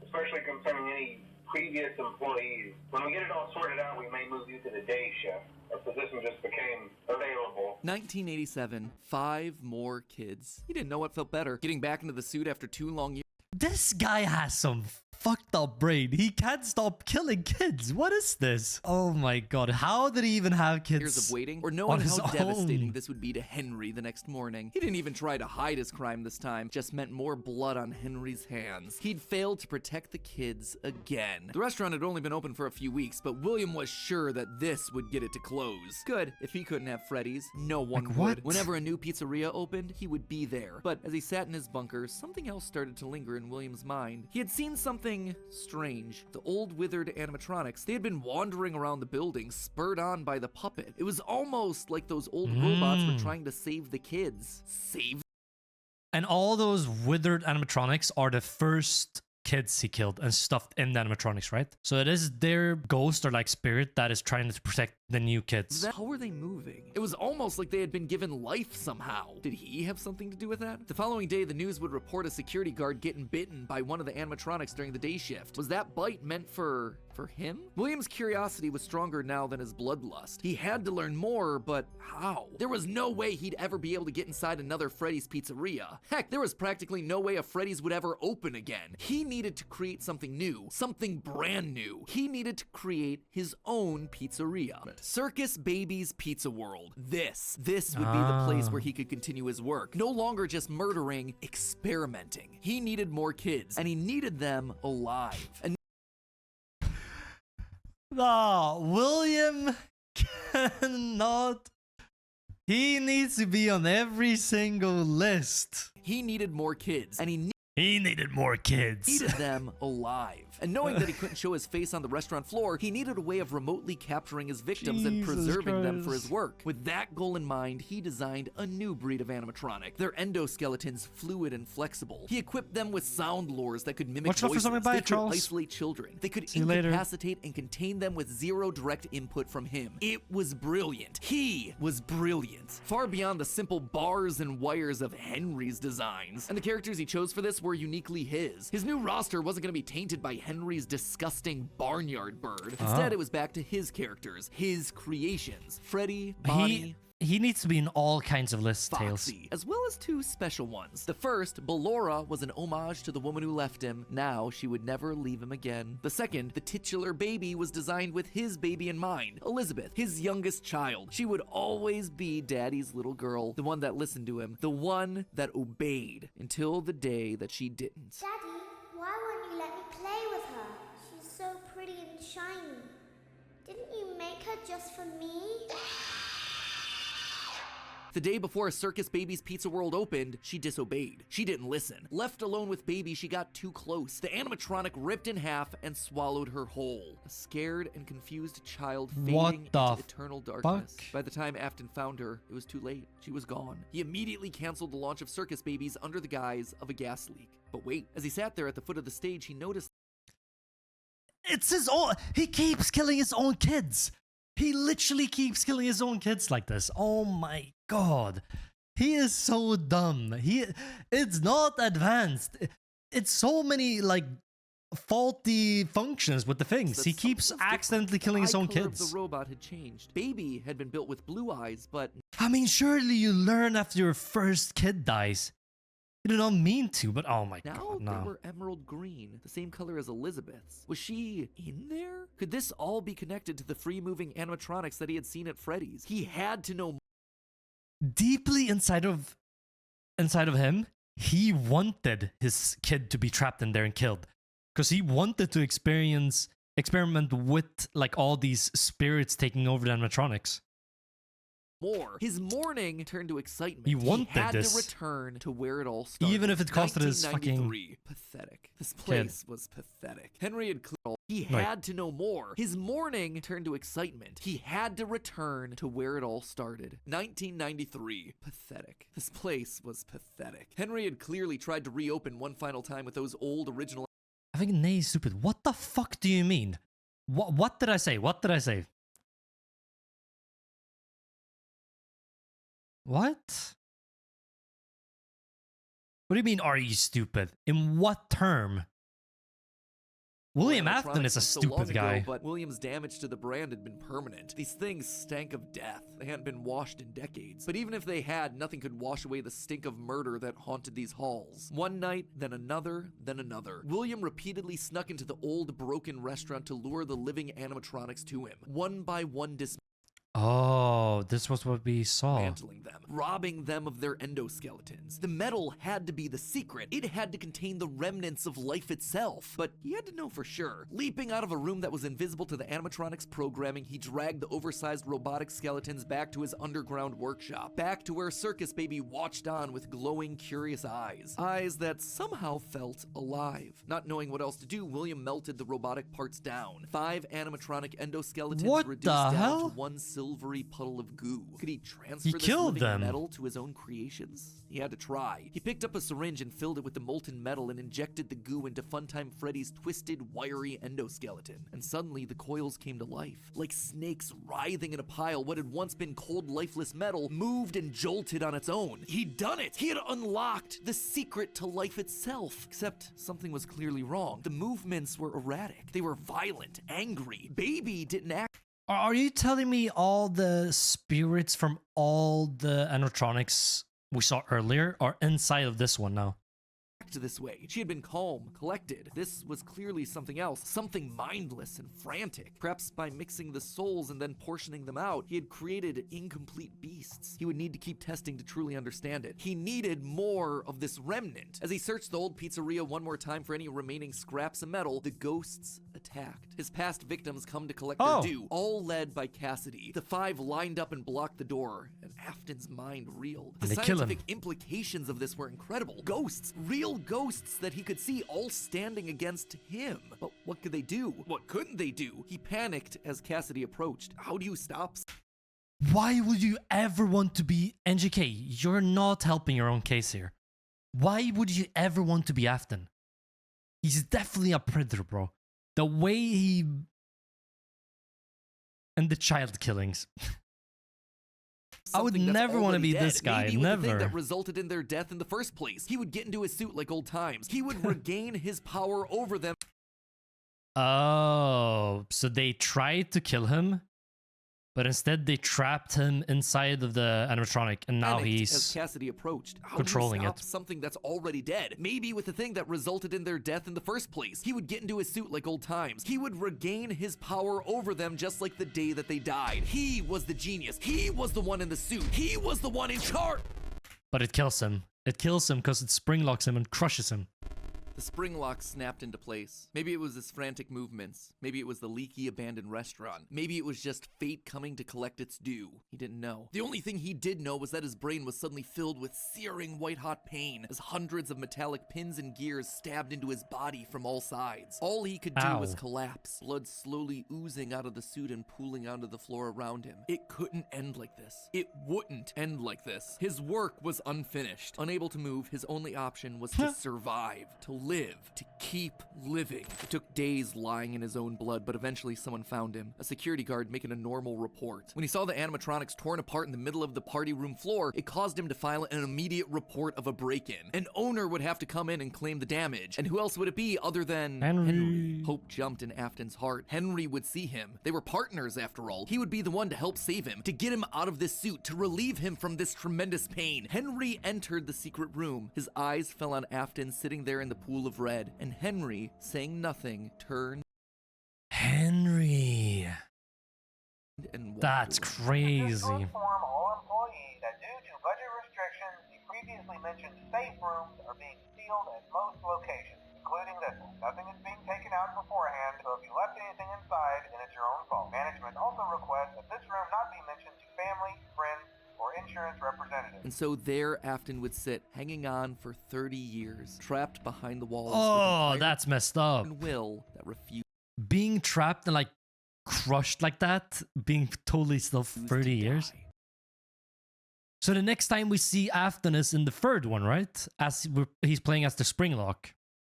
especially concerning any previous employees. When we get it all sorted out, we may move you to the day shift. A position just became available. 1987, 5 more kids. He didn't know what felt better, getting back into the suit after 2 long years. This guy has some fucked up brain. He can't stop killing kids. What is this? Oh my god. How did he even have kids? Years of waiting, or on knowing his how devastating own? this would be to Henry the next morning. He didn't even try to hide his crime this time, just meant more blood on Henry's hands. He'd failed to protect the kids again. The restaurant had only been open for a few weeks, but William was sure that this would get it to close. Good, if he couldn't have Freddy's, no one Like, would. what? Whenever a new pizzeria opened, he would be there. But as he sat in his bunker, something else started to linger in William's mind. He had seen something strange. The old withered animatronics, they had been wandering around the building, spurred on by the puppet. It was almost like those old robots were trying to save the kids. Save. And all those withered animatronics are the first kids he killed and stuffed in the animatronics, right? So it is their ghost or like spirit that is trying to protect the new kids. How were they moving? It was almost like they had been given life somehow. Did he have something to do with that? The following day, the news would report a security guard getting bitten by one of the animatronics during the day shift. Was that bite meant for him? William's curiosity was stronger now than his bloodlust. He had to learn more, but how? There was no way he'd ever be able to get inside another Freddy's pizzeria. Heck, there was practically no way a Freddy's would ever open again. He needed to create something new, something brand new. He needed to create his own pizzeria. Circus Baby's Pizza World. This would be the place where he could continue his work. No longer just murdering, experimenting. He needed more kids, and he needed them alive. And No, William cannot. He needs to be on every single list. he needed more kids, and he He needed more kids. needed them alive. And knowing that he couldn't show his face on the restaurant floor, he needed a way of remotely capturing his victims and Jesus preserving them for Christ. his work. With that goal in mind, he designed a new breed of animatronic. Their endoskeletons fluid and flexible. He equipped them with sound lures that could mimic Watch out for voices. something by They it, could Charles. isolate children. They could See you later. incapacitate and contain them with zero direct input from him. It was brilliant. He was brilliant. Far beyond the simple bars and wires of Henry's designs. And the characters he chose for this were uniquely his. His new roster wasn't going to be tainted by Henry's disgusting barnyard bird. Instead, it was back to his characters, his creations. Freddy, Bonnie, He needs to be in all kinds of lists, Tails. Foxy, as well as two special ones. The first, Ballora, was an homage to the woman who left him. Now she would never leave him again. The second, the titular baby, was designed with his baby in mind, Elizabeth, his youngest child. She would always be Daddy's little girl, the one that listened to him, the one that obeyed, until the day that she didn't. Daddy, why won't you let me play with her? She's so pretty and shiny. Didn't you make her just for me? The day before Circus Baby's Pizza World opened, she disobeyed. She didn't listen. Left alone with Baby, she got too close. The animatronic ripped in half and swallowed her whole. A scared and confused child fading into eternal darkness. By the time Afton found her, it was too late. She was gone. He immediately canceled the launch of Circus Babies under the guise of a gas leak. But wait, as he sat there at the foot of the stage, he noticed It's his own. He keeps killing his own kids. He literally keeps killing his own kids like this. Oh my god. He is so dumb. It's not advanced. It's so many like faulty functions with the things. He keeps accidentally killing his own kids. The robot had changed. Baby had been built with blue eyes, but I mean, surely you learn after your first kid dies. You do not mean to, but oh my now god, they no. were emerald green, the same color as Elizabeth's. Was she in there? Could this all be connected to the free-moving animatronics that he had seen at Freddy's? He had to know. Deeply inside of him, he wanted his kid to be trapped in there and killed, because he wanted to experiment with like all these spirits taking over the animatronics. More. His mourning turned to excitement. He wanted had this. to return to where it all started. Even if it costed his fucking 1993. Pathetic. This place was pathetic. Henry had cleared. He had to know more. His mourning turned to excitement. He had to return to where it all started. 1993. Pathetic. This place was pathetic. Henry had clearly tried to reopen one final time with those old original. I think Nay is stupid. What the fuck do you mean? What did I say? What did I say? What? What do you mean, are you stupid? In what term? William Animatronics Afton is a was so stupid long ago, guy. but William's damage to the brand had been permanent. These things stank of death. They hadn't been washed in decades. But even if they had, nothing could wash away the stink of murder that haunted these halls. One night, then another, then another. William repeatedly snuck into the old, broken restaurant to lure the living animatronics to him. One by one, Oh, this was what we saw. dismantling them, robbing them of their endoskeletons. The metal had to be the secret. It had to contain the remnants of life itself. But he had to know for sure. Leaping out of a room that was invisible to the animatronics programming, he dragged the oversized robotic skeletons back to his underground workshop, back to where Circus Baby watched on with glowing, curious eyes. Eyes that somehow felt alive. Not knowing what else to do, William melted the robotic parts down. 5 animatronic endoskeletons What reduced the down hell? to one silvery puddle of goo. Could he transfer He this killed living them. metal to his own creations? He had to try. He picked up a syringe and filled it with the molten metal and injected the goo into Funtime Freddy's twisted, wiry endoskeleton. And suddenly the coils came to life. Like snakes writhing in a pile, what had once been cold, lifeless metal moved and jolted on its own. He'd done it! He had unlocked the secret to life itself. Except something was clearly wrong. The movements were erratic. They were violent, angry. Baby didn't act Are you telling me all the spirits from all the animatronics we saw earlier are inside of this one now? this way. She had been calm, collected. This was clearly something else, something mindless and frantic. Perhaps by mixing the souls and then portioning them out, he had created incomplete beasts. He would need to keep testing to truly understand it. He needed more of this remnant. As he searched the old pizzeria one more time for any remaining scraps of metal, the ghosts attacked. His past victims come to collect their due, all led by Cassidy. The 5 lined up and blocked the door, and Afton's mind reeled. The And they kill him. scientific implications of this were incredible. Ghosts, real ghosts that he could see, all standing against him. But what could they do? What couldn't they do? He panicked as Cassidy approached. How do you stop? Why would you ever want to be NGK? You're not helping your own case here. Why would you ever want to be Afton? He's definitely a predator, bro. The way he... And the child killings. I would Something that's never want to already be dead. this guy. Maybe with the thing Never. that resulted in their death in the first place. He would get into his suit like old times. He would regain his power over them. Oh, so they tried to kill him, but instead they trapped him inside of the animatronic, and now Panicked as he's Cassidy approached. How controlling do you stop it. something that's already dead? Maybe with the thing that resulted in their death in the first place. He would get into his suit like old times. He would regain his power over them just like the day that they died. He was the genius. He was the one in the suit. He was the one in charge. But it kills him. It kills him because it spring locks him and crushes him. The spring lock snapped into place. Maybe it was his frantic movements. Maybe it was the leaky abandoned restaurant. Maybe it was just fate coming to collect its due. He didn't know. The only thing he did know was that his brain was suddenly filled with searing white-hot pain as hundreds of metallic pins and gears stabbed into his body from all sides. All he could do was collapse, blood slowly oozing out of the suit and pooling onto the floor around him. It couldn't end like this. It wouldn't end like this. His work was unfinished. Unable to move, his only option was to survive, to live, to keep living. It took days lying in his own blood, but eventually someone found him, a security guard making a normal report. When he saw the animatronics torn apart in the middle of the party room floor, it caused him to file an immediate report of a break-in. An owner would have to come in and claim the damage, and who else would it be other than Henry? Hope jumped in Afton's heart. Henry would see him. They were partners after all. He would be the one to help save him, to get him out of this suit, to relieve him from this tremendous pain. Henry entered the secret room. His eyes fell on Afton sitting there in the pool of red, and Henry, saying nothing, turned Henry. and walked That's away. crazy. Inform all employees that due to budget restrictions, the previously mentioned safe rooms are being sealed at most locations, including this one. Nothing is being taken out beforehand, so if you left anything inside, then it's your own fault. Management also requests that this room not be mentioned to family, friends, or insurance representatives. And so there Afton would sit, hanging on for 30 years, trapped behind the walls. Oh, with an that's messed up. iron will that refused Being trapped and like crushed like that, being totally still 30 to years. die. So the next time we see Afton is in the third one, right? As he's playing as the Springlock.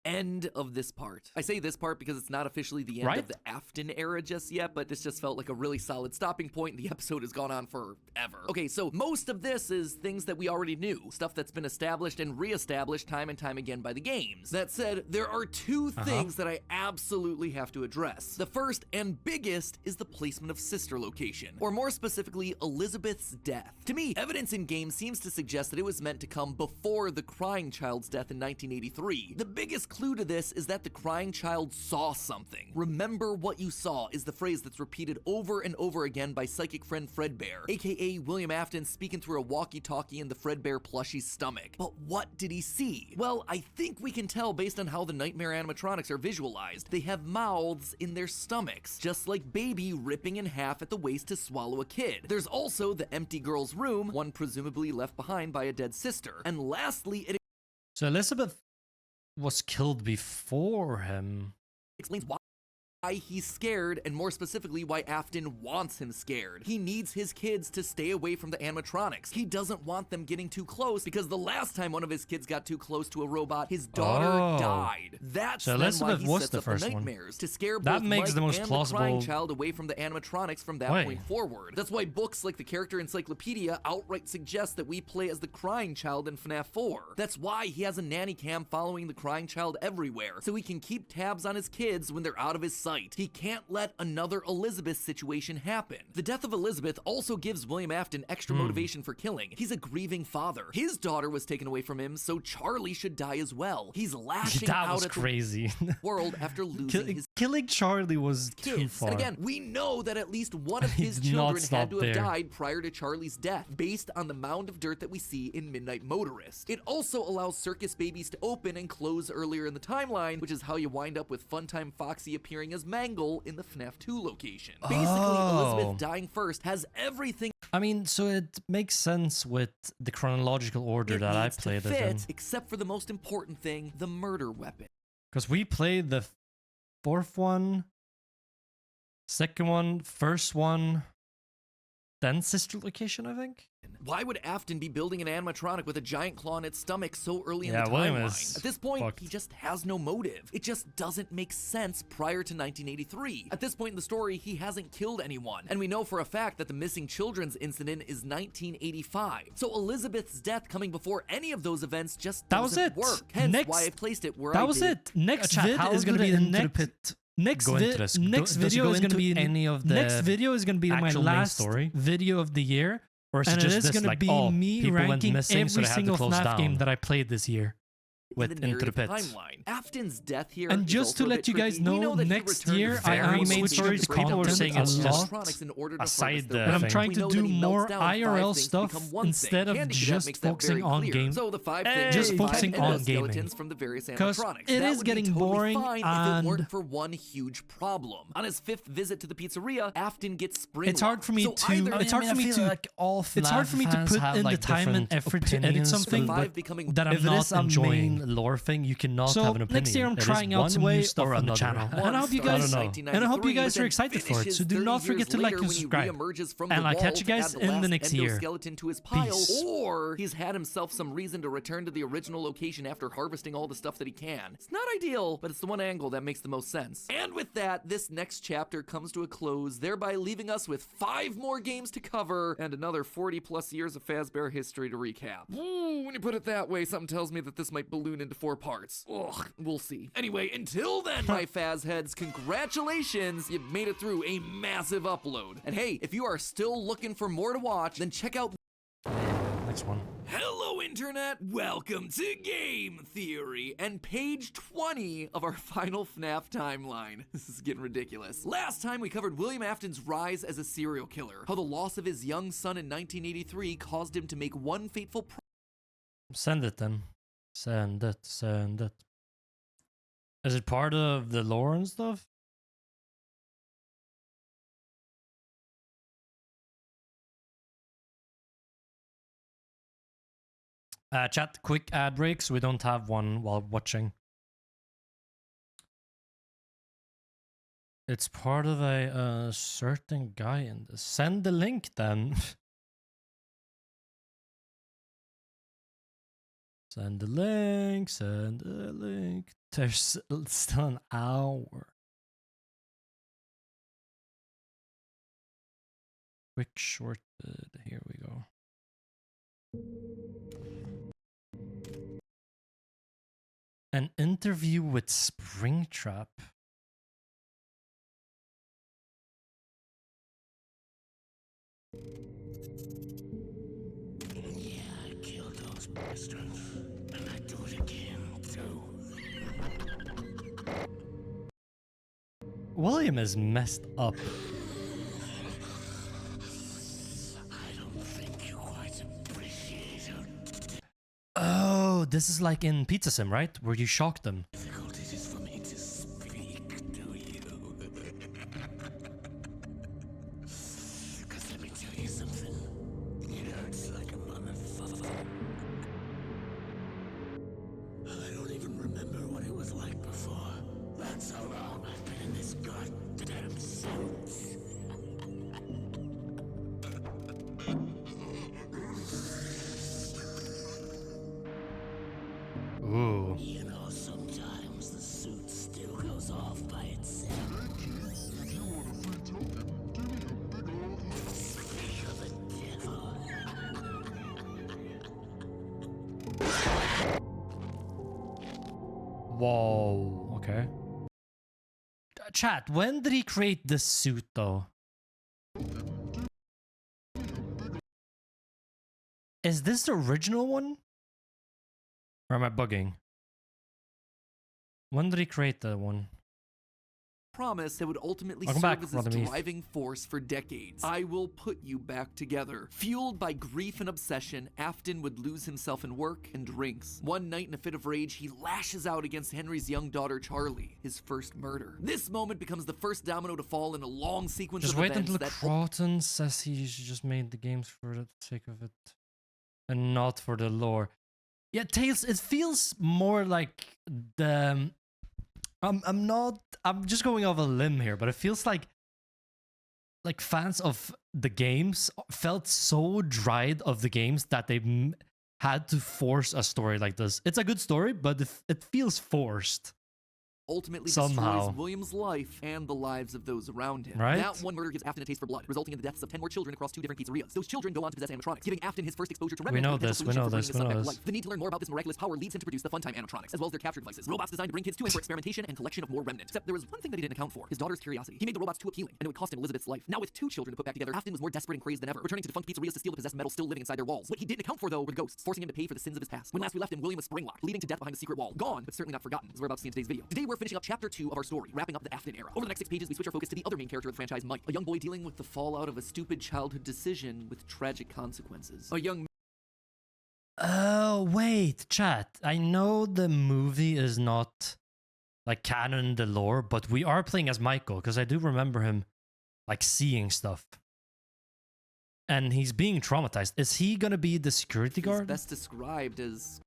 end of this part. I say this part because it's not officially the end of the Afton era just yet, but this just felt like a really solid stopping point, and the episode has gone on forever. Okay, so most of this is things that we already knew, stuff that's been established and re-established time and time again by the games. That said, there are two things that I absolutely have to address. The first and biggest is the placement of sister location, or more specifically, Elizabeth's death. To me, evidence in game seems to suggest that it was meant to come before the crying child's death in 1983. The biggest clue to this is that the crying child saw something. Remember what you saw is the phrase that's repeated over and over again by psychic friend Fredbear, aka William Afton speaking through a walkie-talkie in the Fredbear plushie's stomach. But what did he see? Well, I think we can tell based on how the nightmare animatronics are visualized. They have mouths in their stomachs, just like Baby ripping in half at the waist to swallow a kid. There's also the empty girl's room, one presumably left behind by a dead sister. And lastly, it So Elizabeth was killed before him. explains why he's scared, and more specifically why Afton wants him scared. He needs his kids to stay away from the animatronics. He doesn't want them getting too close, because the last time one of his kids got too close to a robot, his daughter died. That's so then Elizabeth why he was sets the up first the one. nightmares, to scare That both makes Mike the most and plausible the crying child away from the animatronics from that point forward. That's why books like the Character Encyclopedia outright suggest that we play as the crying child in FNAF 4. That's why he has a nanny cam following the crying child everywhere, so he can keep tabs on his kids when they're out of his sight. He can't let another Elizabeth situation happen. The death of Elizabeth also gives William Afton extra motivation for killing. He's a grieving father. His daughter was taken away from him, so Charlie should die as well. He's lashing out at crazy. the world after losing his Killing Charlie was kids. too far. And again, we know that at least one of his Did not children had stop to have there. died prior to Charlie's death, based on the mound of dirt that we see in Midnight Motorist. It also allows Circus Babies to open and close earlier in the timeline, which is how you wind up with Funtime Foxy appearing as Mangle in the FNAF 2 location. Basically, Elizabeth dying first has everything I mean, so it makes sense with the chronological order that I needs to played it fit, in. except for the most important thing, the murder weapon. Because we played the fourth one, second one, first one, then sister location, I think. Why would Afton be building an animatronic with a giant claw in its stomach so early in the William timeline? is At this point, fucked. he just has no motive. It just doesn't make sense prior to 1983. At this point in the story, he hasn't killed anyone. And we know for a fact that the missing children's incident is 1985. So Elizabeth's death coming before any of those events just doesn't work. Hence why I placed it where I did. That was it. Next Chat, vid how is going to be into the the next pit next go into this? next Does it video go is going to into be any of the next video is going to be my actual main last story? video of the year. Or is it And just it is this, going to like, be oh, me people went ranking missing, so every they had to single close FNAF game down. that I played this year with the Into the narrative Pit. timeline. Afton's death here And is just to also a let bit you guys tricky. We know, that he next returned year to I very am mainstream switching breakdown content of a lot animatronics in order to aside harvest the their And I'm thing. trying We to know do that he melts more down five IRL things to stuff become one instead thing. of Candy Cadet just makes that focusing very on clear. game. So the five Hey! things Just are five focusing on endoskeletons gaming. from the various 'Cause animatronics. it That is would getting be totally boring fine if it and- weren't for one huge problem. On his fifth visit to the pizzeria, Afton gets spring It's hard for me So to. either It's hard for me to. all It's hard for me to put in the time and effort to edit something five becoming that I'm if it not is a enjoying. main lore thing, you cannot So have an opinion. next year I'm It is trying out one some way new stuff or on the another. channel, One and I hope you started guys. in And I hope you 1993, guys but are then excited for it. finishes So do 30 not forget years to like later and when he subscribe. reemerges from And the I'll wall catch you to guys add in the last next year. endoskeleton to his pile, Peace. or he's had himself some reason to return to the original location after harvesting all the stuff that he can. It's not ideal, but it's the one angle that makes the most sense. And with that, this next chapter comes to a close, thereby leaving us with 5 more games to cover and another 40 plus years of Fazbear history to recap. Ooh, when you put it that way, something tells me that this might balloon into 4 parts. Ugh, we'll see. Anyway, until then, my Faz heads, congratulations, you've made it through a massive upload. And hey, if you are still looking for more to watch, then check out Next one. Hello, Internet! Welcome to Game Theory and page 20 of our final FNAF timeline. This is getting ridiculous. Last time we covered William Afton's rise as a serial killer, how the loss of his young son in 1983 caused him to make one fateful Send it then. Send it. Send it. Is it part of the lore and stuff? Chat, quick ad breaks. We don't have one while watching. It's part of a certain guy in this. Send the link then. Send the link, send the link. There's still an hour. Quick shorted. Here we go. An interview with Springtrap. Yeah, I killed those bastards. And I do it again, too. William is messed up. I don't think you quite appreciate it. Oh, this is like in Pizza Sim, right? Where you shock them. Difficult it is for me to speak to you. Because let me tell you something. It hurts like a motherfucker. I don't even remember what it was like before. That's how long I've been in this goddamn suit. Ooh. You know, sometimes the suit still goes off by itself. If you want a free token, give me a big old hug. You're the devil. Whoa. Okay. Chat, when did he create this suit though? Is this the original one? Or am I bugging? When did he create that one? Promise that would ultimately Welcome serve back, as Brother his Meath. driving force for decades. I will put you back together. Fueled by grief and obsession, Afton would lose himself in work and drinks. One night in a fit of rage, he lashes out against Henry's young daughter Charlie, his first murder. This moment becomes the first domino to fall in a long sequence Just of wait events until that Croton says he just made the games for the sake of it. And not for the lore. Yeah, Tails, it feels more like the... I'm just going off a limb here, but it feels like fans of the games felt so dried of the games that they had to force a story like this. It's a good story, but it feels forced. ultimately Somehow. destroys William's life and the lives of those around him. Right? That one murder gives Afton a taste for blood, resulting in the deaths of 10 more children across 2 different pizzerias. Those children go on to possess animatronics, giving Afton his first exposure to remnant. We know this, we know this. The need to learn more about this miraculous power leads him to produce the Funtime animatronics, as well as their capture devices. Robots designed to bring kids to him for experimentation and collection of more remnant. Except there was one thing that he didn't account for: his daughter's curiosity. He made the robots too appealing, and it would cost him Elizabeth's life. Now with 2 children to put back together, Afton was more desperate and crazed than ever, returning to defunct pizzerias to steal the possessed metal still living inside their walls. What he didn't account for, though, were the ghosts, forcing him to pay for the sins of his past. When last we left him, William was spring-locked, leading to death behind the secret wall. Gone, but certainly not forgotten, as we're about to see in today's video. Today we're finishing up chapter 2 of our story, wrapping up the Afton era. Over the next 6 pages, we switch our focus to the other main character of the franchise, Mike, a young boy dealing with the fallout of a stupid childhood decision with tragic consequences. A young... Oh, wait, chat. I know the movie is not like canon in the lore, but we are playing as Michael, because I do remember him like seeing stuff. And he's being traumatized. Is he gonna be the security guard? best described as...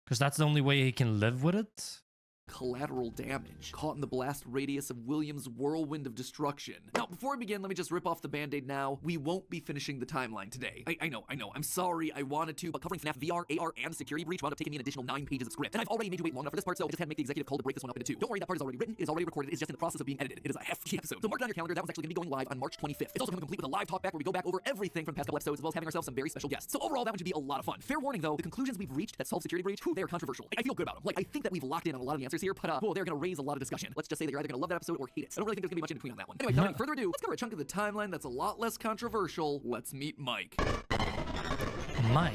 Because that's the only way he can live with it? collateral damage, caught in the blast radius of William's whirlwind of destruction. Now, before we begin, let me just rip off the band-aid now. We won't be finishing the timeline today. I know, I'm sorry, I wanted to, but covering FNAF VR, AR, and security breach wound up taking me an additional 9 pages of script. And I've already made you wait long enough for this part, so I just had to make the executive call to break this one up into 2. Don't worry, that part is already written, it is already recorded, it's just in the process of being edited. It is a hefty episode. So mark it on your calendar, that one's actually going to be going live on March 25th. It's also coming complete with a live talk back where we go back over everything from the past couple episodes, as well as having ourselves some very special guests. So overall, that one should be a lot of fun. Fair warning though, the conclusions we've reached that solve security breach, they are controversial. I feel good about them. Like, I think that we've locked in on a lot of the answers here, but they're going to raise a lot of discussion. Let's just say that you're either going to love that episode or hate it. I don't really think there's going to be much in between on that one. Anyway, without any further ado, let's cover a chunk of the timeline that's a lot less controversial. Let's meet Mike. Mike?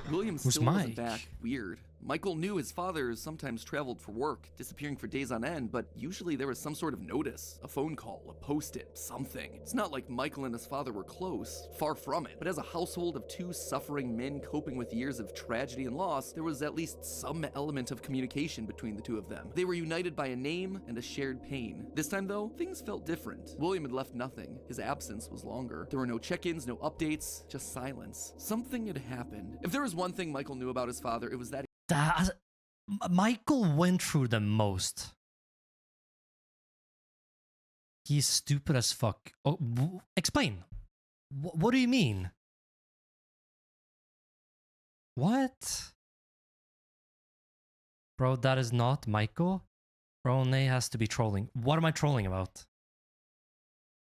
William Who's still wasn't Mike? back. Weird. Michael knew his father sometimes traveled for work, disappearing for days on end, but usually there was some sort of notice, a phone call, a post-it, something. It's not like Michael and his father were close, far from it, but as a household of 2 suffering men coping with years of tragedy and loss, there was at least some element of communication between the 2 of them. They were united by a name and a shared pain. This time though, things felt different. William had left nothing. His absence was longer. There were no check-ins, no updates, just silence. Something had happened. If there was one thing Michael knew about his father, it was that Michael went through the most. He's stupid as fuck. Oh, explain. What do you mean? What? Bro, that is not Michael. Bro, Nay has to be trolling. What am I trolling about?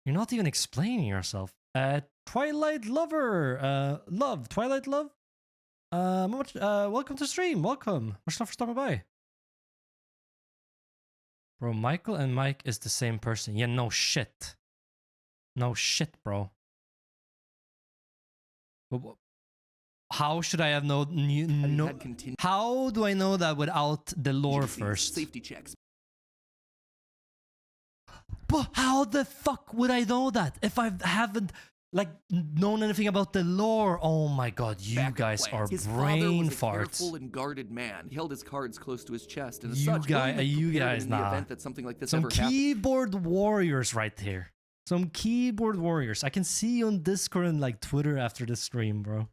You're not even explaining yourself. Twilight Lover. Twilight Love. Welcome to stream. Welcome. Much love for stopping by. Bro, Michael and Mike is the same person. Yeah, no shit. No shit, bro. How should I have how do I know that without the lore first? Safety checks. But how the fuck would I know that if I haven't like known anything about the lore? Oh my god, you guys are brain farts. Careful and guarded man. He held his cards close to his chest, and as You such, guys, in nah. the event that something like this Some ever happened. keyboard warriors right here. Some keyboard warriors. I can see you on Discord and like Twitter after this stream, bro.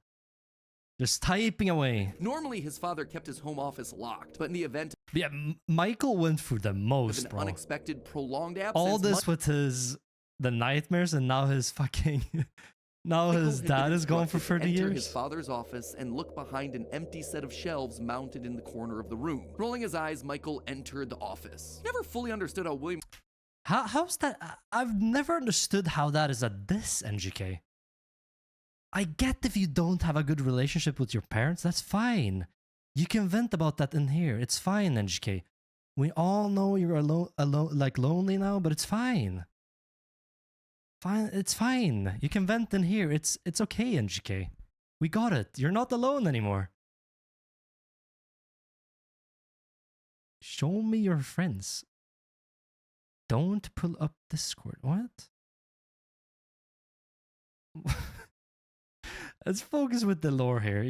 Just typing away. Normally, his father kept his home office locked, but in the event Yeah, Michael went through the of most, an bro. unexpected, prolonged absence, All this with the nightmares, and now his fucking now his dad is gone for 30 enter years. his father's office and look behind an empty set of shelves mounted in the corner of the room. Rolling his eyes, Michael entered the office. Never fully understood how William. How's that? I've never understood how that is a diss, NGK. I get if you don't have a good relationship with your parents, that's fine. You can vent about that in here. It's fine, NGK. We all know you're like lonely now, but it's fine. Fine, it's fine. You can vent in here. It's okay, NGK. We got it. You're not alone anymore. Show me your friends. Don't pull up Discord. What? Let's focus with the lore here.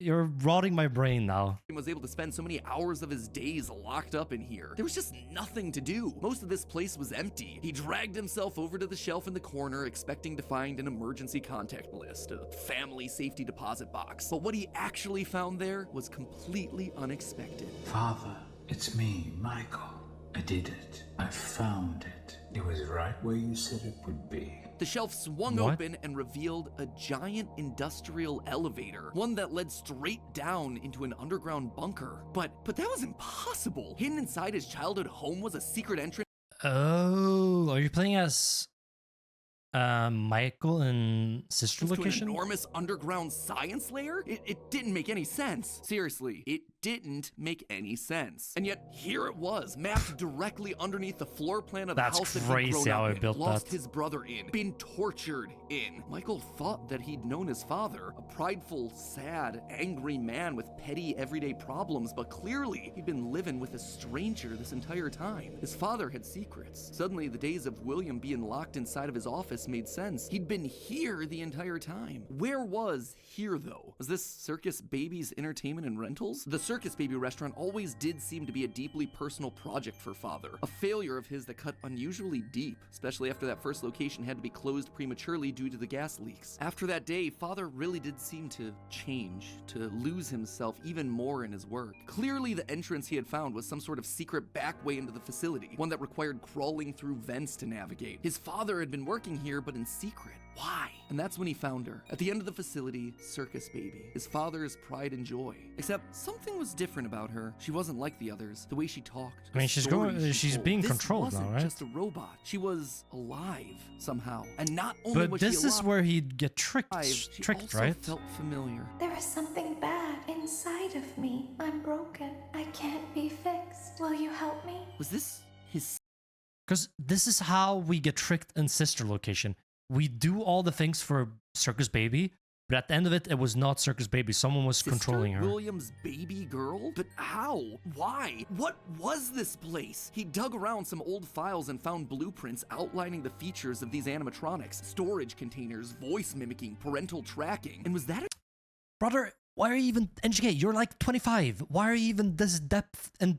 You're rotting my brain now. Was able to spend so many hours of his days locked up in here. There was just nothing to do. Most of this place was empty. He dragged himself over to the shelf in the corner, expecting to find an emergency contact list, a family safety deposit box. But what he actually found there was completely unexpected. Father, it's me, Michael. I did it. I found it. It was right where you said it would be. The shelf swung open and revealed a giant industrial elevator, one that led straight down into an underground bunker. But that was impossible. Hidden inside his childhood home was a secret entrance. Oh, are you playing as Michael in Sister Location? To an enormous underground science lair? It didn't make any sense. Seriously, it didn't make any sense. And yet, here it was, mapped directly underneath the floor plan of the house that he'd grown up in, lost his brother in, been tortured in. Michael thought that he'd known his father, a prideful, sad, angry man with petty, everyday problems, but clearly, he'd been living with a stranger this entire time. His father had secrets. Suddenly, the days of William being locked inside of his office made sense. He'd been here the entire time. Where was here, though? Was this Circus Baby's entertainment and rentals? The Circus Baby restaurant always did seem to be a deeply personal project for father. A failure of his that cut unusually deep, especially after that first location had to be closed prematurely due to the gas leaks. After that day, father really did seem to change, to lose himself even more in his work. Clearly, the entrance he had found was some sort of secret back way into the facility, one that required crawling through vents to navigate. His father had been working here, but in secret. Why? And that's when he found her. At the end of the facility, Circus Baby, his father's pride and joy. Except something was different about her. She wasn't like the others. The way she talked. I mean, she's being controlled now, right? Just a robot. She was alive somehow. And not only but was this she is where he'd get tricked, she also right? Felt familiar. There is something bad inside of me. I'm broken. I can't be fixed. Will you help me? Was this his? Because this is how we get tricked in Sister Location. We do all the things for Circus Baby, but at the end of it, it was not Circus Baby. Someone was controlling her. William's baby girl? But how? Why? What was this place? He dug around some old files and found blueprints outlining the features of these animatronics. Storage containers, voice mimicking, parental tracking. And was that it? Brother, why are you even, NGK, you're like 25. Why are you even this depth in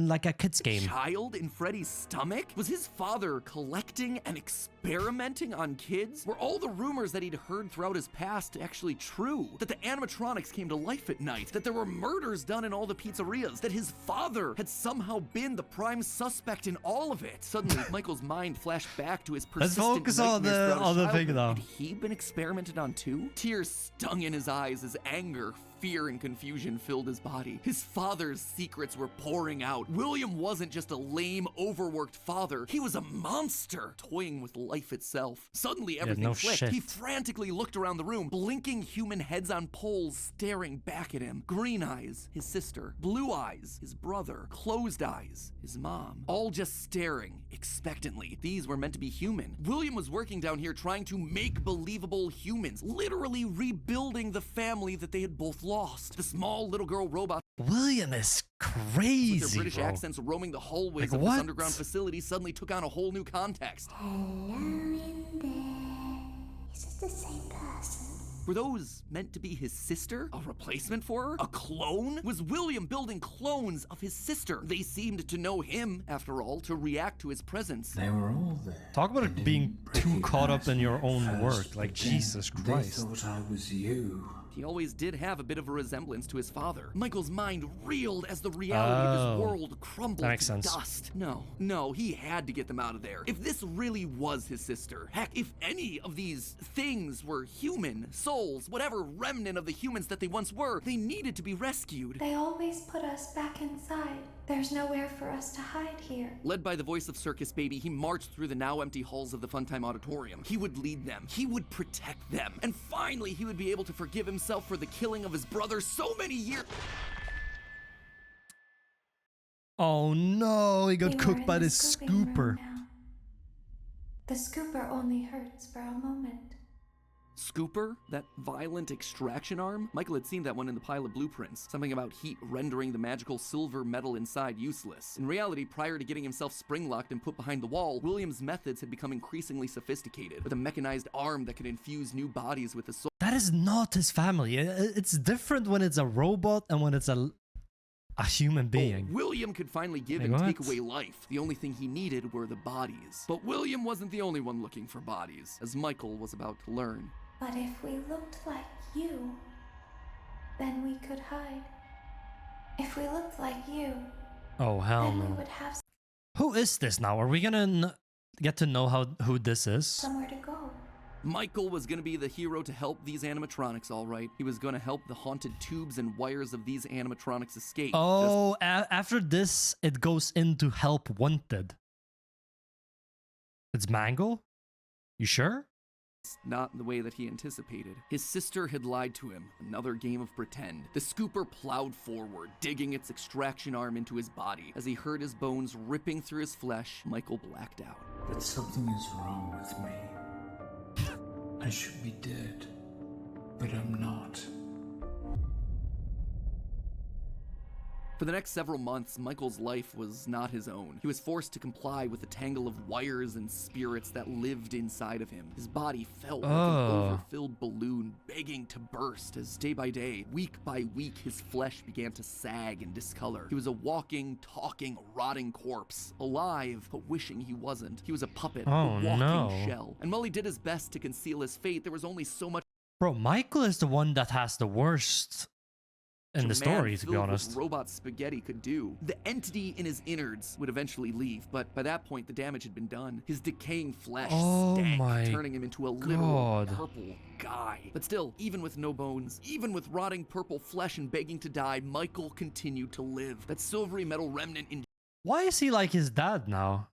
like a kid's game? Child in Freddy's stomach? Was his father collecting and experimenting on kids? Were all the rumors that he'd heard throughout his past actually true? That the animatronics came to life at night? That there were murders done in all the pizzerias? That his father had somehow been the prime suspect in all of it? Suddenly, Michael's mind flashed back to his persistent Let's focus on the thing now. Had he been experimented on too? Tears stung in his eyes as anger Fear and confusion filled his body. His father's secrets were pouring out. William wasn't just a lame, overworked father. He was a monster, toying with life itself. Suddenly, everything no clicked. shit. He frantically looked around the room, blinking human heads on poles staring back at him. Green eyes, his sister. Blue eyes, his brother. Closed eyes, his mom. All just staring expectantly. These were meant to be human. William was working down here trying to make believable humans, literally rebuilding the family that they had both lost. The small little girl robot William is with crazy, their British bro. accents roaming the hallways Like, of what? this underground facility suddenly took on a whole new context. Hello in there. Is it the same person? Were those meant to be his sister? A replacement for her? A clone? Was William building clones of his sister? They seemed to know him, after all, to react to his presence. They were all there. Talk about it being too caught up in your own First, work. Like, but then Jesus Christ. They thought I was you. He always did have a bit of a resemblance to his father. Michael's mind reeled as the reality of Oh. his world crumbled That makes to sense. dust. No, he had to get them out of there. If this really was his sister, heck, if any of these things were human, souls, whatever remnant of the humans that they once were, they needed to be rescued. They always put us back inside. There's nowhere for us to hide here. Led by the voice of Circus Baby, he marched through the now empty halls of the Funtime Auditorium. He would lead them. He would protect them. And finally, he would be able to forgive himself for the killing of his brother so many years. Oh no, he got We were cooked in by the this scooping scooper. room now. The scooper only hurts for a moment. Scooper? That violent extraction arm? Michael had seen that one in the pile of blueprints. Something about heat rendering the magical silver metal inside useless. In reality, prior to getting himself spring-locked and put behind the wall, William's methods had become increasingly sophisticated, with a mechanized arm that could infuse new bodies with the soul. That is not his family. It's different when it's a robot and when it's a human being. William could finally give Like and what? take away life. The only thing he needed were the bodies. But William wasn't the only one looking for bodies, as Michael was about to learn. But if we looked like you, then we could hide. If we looked like you, Oh, hell then we no. would have Who is this now? Are we gonna get to know who this is? somewhere to go. Michael was going to be the hero to help these animatronics, all right. He was going to help the haunted tubes and wires of these animatronics escape. Oh, after this, it goes into Help Wanted. It's Mango? You sure? Just not the way that he anticipated. His sister had lied to him. Another game of pretend. The scooper plowed forward, digging its extraction arm into his body. As he heard his bones ripping through his flesh, Michael blacked out. But something is wrong with me. I should be dead, but I'm not. For the next several months, Michael's life was not his own. He was forced to comply with the tangle of wires and spirits that lived inside of him. His body felt like an overfilled balloon begging to burst as day by day, week by week, his flesh began to sag and discolor. He was a walking, talking, rotting corpse, alive, but wishing he wasn't. He was a puppet, a walking shell. And while he did his best to conceal his fate, there was only so much. Bro, Michael is the one that has the worst in the story, to be honest. Robot spaghetti could do. The entity in his innards would eventually leave, but by that point the damage had been done. His decaying flesh stank, turning him into a literal purple guy. But still, even with no bones, even with rotting purple flesh and begging to die, Michael continued to live. That silvery metal remnant in Why is he like his dad now?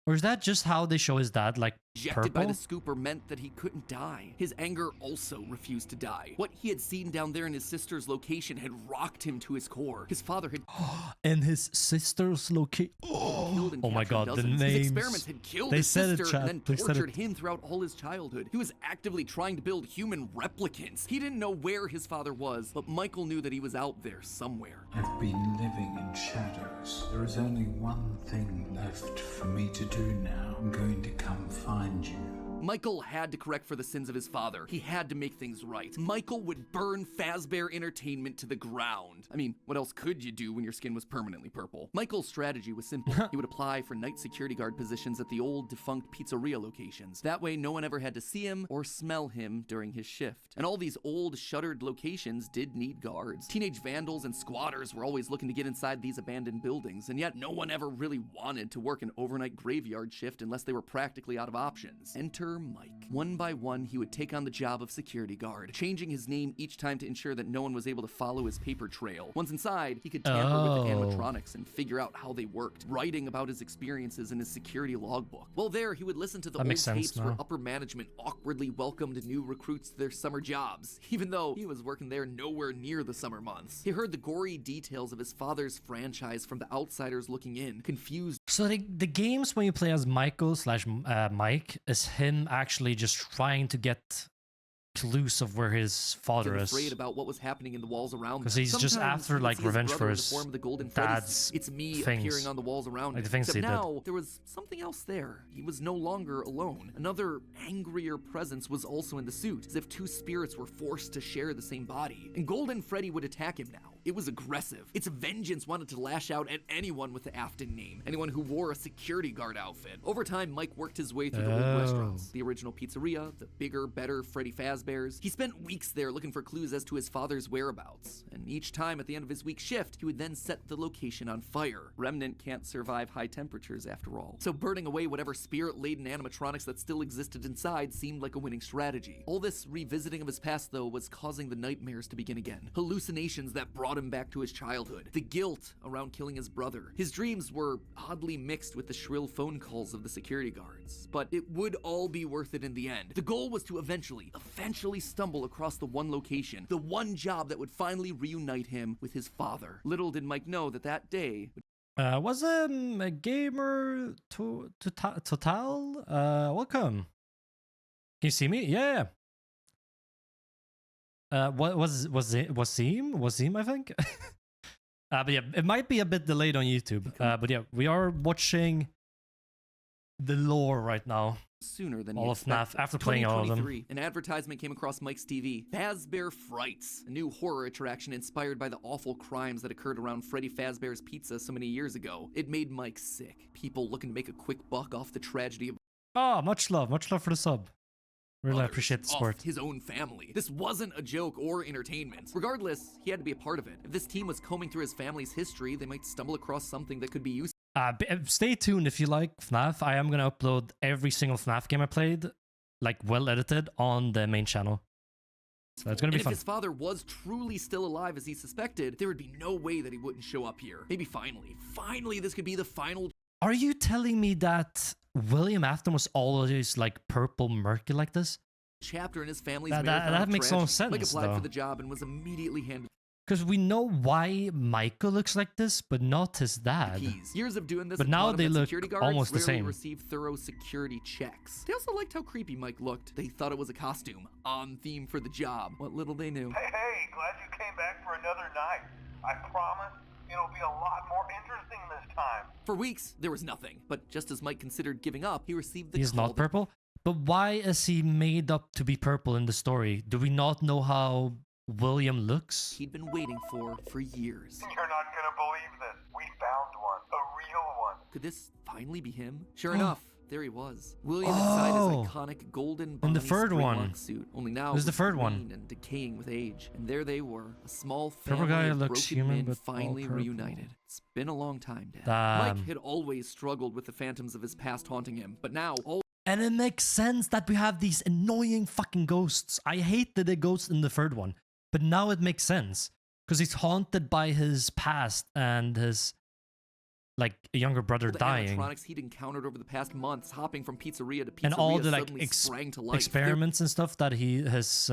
Or is that just how they show his dad, like Ejected by purple? the scooper meant that he couldn't die. His anger also refused to die. What he had seen down there in his sister's location had rocked him to his core. His father had And his sister's location. killed and Oh my captured god, the dozens. names. His experiments had killed They his said it, sister chat. and then They said tortured it. him throughout all his childhood. He was actively trying to build human replicants. He didn't know where his father was, but Michael knew that he was out there somewhere. I've been living in shadows. There is only one thing left for me to do now. I'm going to come find you. Michael had to correct for the sins of his father. He had to make things right. Michael would burn Fazbear Entertainment to the ground. I mean, what else could you do when your skin was permanently purple? Michael's strategy was simple. He would apply for night security guard positions at the old defunct pizzeria locations. That way, no one ever had to see him or smell him during his shift. And all these old, shuttered locations did need guards. Teenage vandals and squatters were always looking to get inside these abandoned buildings, and yet no one ever really wanted to work an overnight graveyard shift unless they were practically out of options. Enter Mr. Mike. One by one, he would take on the job of security guard, changing his name each time to ensure that no one was able to follow his paper trail. Once inside, he could tamper with the animatronics and figure out how they worked, writing about his experiences in his security logbook. While there, he would listen to the old tapes where upper management awkwardly welcomed new recruits to their summer jobs, even though he was working there nowhere near the summer months. He heard the gory details of his father's franchise from the outsiders looking in, confused. So the games when you play as Michael slash Mike is him actually just trying to get clues of where his father is. Afraid about what was happening in the walls around him. Because he's just after like revenge for his dad's It's me things. appearing on the walls around him. The things Except he now, did. there was something else there. He was no longer alone. Another angrier presence was also in the suit, as if two spirits were forced to share the same body. And Golden Freddy would attack him now. It was aggressive. Its vengeance wanted to lash out at anyone with the Afton name, anyone who wore a security guard outfit. Over time, Mike worked his way through the old restaurants, the original pizzeria, the bigger, better Freddy Fazbear's. He spent weeks there looking for clues as to his father's whereabouts, and each time at the end of his week shift, he would then set the location on fire. Remnant can't survive high temperatures after all, so burning away whatever spirit-laden animatronics that still existed inside seemed like a winning strategy. All this revisiting of his past, though, was causing the nightmares to begin again. Hallucinations that brought him back to his childhood. The guilt around killing his brother. His dreams were oddly mixed with the shrill phone calls of the security guards. But it would all be worth it in the end. The goal was to eventually stumble across the one location, the one job that would finally reunite him with his father. Little did Mike know that that day was a gamer total? Welcome. Can you see me? Yeah. What was Wasim, I think? But yeah, it might be a bit delayed on YouTube. But yeah, we are watching the lore right now. Sooner than all of FNAF after playing all of them. An advertisement came across Mike's TV. Fazbear Frights, a new horror attraction inspired by the awful crimes that occurred around Freddy Fazbear's Pizza so many years ago. It made Mike sick. People looking to make a quick buck off the tragedy of much love for the sub. Really appreciate the support. His own family. This wasn't a joke or entertainment. Regardless, he had to be a part of it. If this team was combing through his family's history, they might stumble across something that could be useful. Stay tuned if you like FNAF. I am gonna upload every single FNAF game I played, like well edited, on the main channel. So it's gonna be fun. If his father was truly still alive as he suspected, there would be no way that he wouldn't show up here. Maybe finally this could be the final. Are you telling me that William Afton was always like purple murky like this? Chapter in his family's that makes no sense. Mike applied for the job and was immediately handed. Because we know why Michael looks like this, but not his dad. Years of doing this, but now they look almost the same. Received thorough security checks. They also liked how creepy Mike looked. They thought it was a costume, on theme for the job. What little they knew. Hey, glad you came back for another night. I promise it'll be a lot more interesting this time. For weeks, there was nothing. But just as Mike considered giving up, he received the He's not purple? But why is he made up to be purple in the story? Do we not know how William looks? He'd been waiting for years. You're not gonna believe this. We found one. A real one. Could this finally be him? Sure enough, there he was. William inside his iconic golden in the third one suit. Only now it was the third one. And decaying with age. And there they were. A small family purple guy of looks broken human, men but finally all reunited. It's been a long time, Dad. Mike had always struggled with the phantoms of his past haunting him. But now and it makes sense that we have these annoying fucking ghosts. I hated the ghost in the third one. But now it makes sense. Because he's haunted by his past and his like younger brother dying. The animatronics he'd encountered over the past months, hopping from pizzeria to pizzeria, and all the like sprang to life. Experiments and stuff that his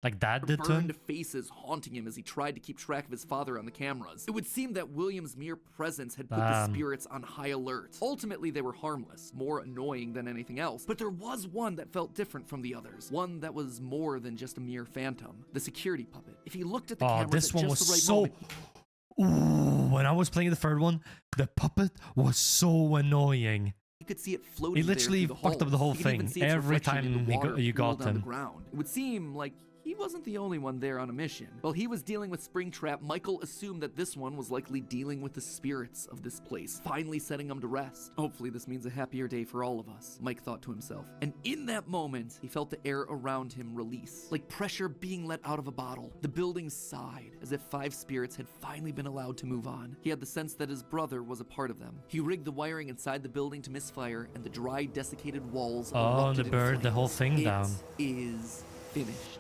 like dad did to him. Burned faces haunting him as he tried to keep track of his father on the cameras. It would seem that William's mere presence had put the spirits on high alert. Ultimately, they were harmless, more annoying than anything else. But there was one that felt different from the others. One that was more than just a mere phantom. The security puppet. If he looked at the cameras this one at was just the right so. moment, Ooh, when I was playing the third one, the puppet was so annoying. You could see it floating. He literally there fucked up the whole thing every time you got him. It would seem like he wasn't the only one there on a mission. While he was dealing with Springtrap, Michael assumed that this one was likely dealing with the spirits of this place, finally setting them to rest. Hopefully this means a happier day for all of us, Mike thought to himself. And in that moment, he felt the air around him release, like pressure being let out of a bottle. The building sighed, as if 5 spirits had finally been allowed to move on. He had the sense that his brother was a part of them. He rigged the wiring inside the building to misfire, and the dry, desiccated walls erupted the bird, the whole thing down. It is finished.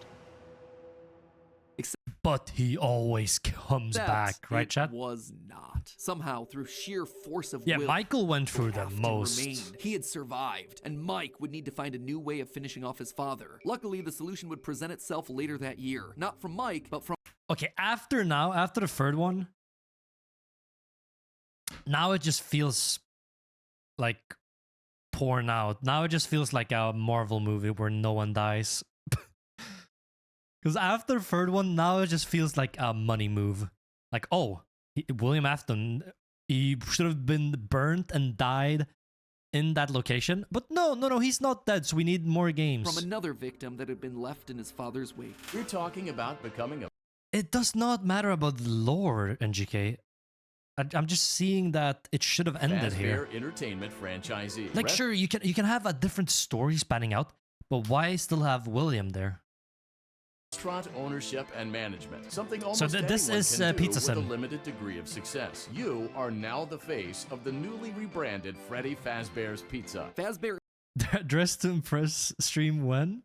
But he always comes back, right, chat? It was not. Somehow, through sheer force of Yeah, will, Michael went through the Afton most. remained. He had survived, and Mike would need to find a new way of finishing off his father. Luckily, the solution would present itself later that year. Not from Mike, but from... Okay, after the third one, now it just feels like porn out. Now it just feels like a Marvel movie where no one dies. Because after the third one, now it just feels like a money move. Like, oh, William Afton, he should have been burnt and died in that location. But no, he's not dead, so we need more games. From another victim that had been left in his father's wake. We're talking about becoming a... It does not matter about the lore, NGK. I'm just seeing that it should have ended here. Fredbear Entertainment franchisee. Like, sure, you can have a different story spanning out, but why still have William there? Restaurant ownership and management. Something almost So this anyone is can do Pizza with Sim. a limited degree of success. You are now the face of the newly rebranded Freddy Fazbear's Pizza. Fazbear Dressed to impress stream when?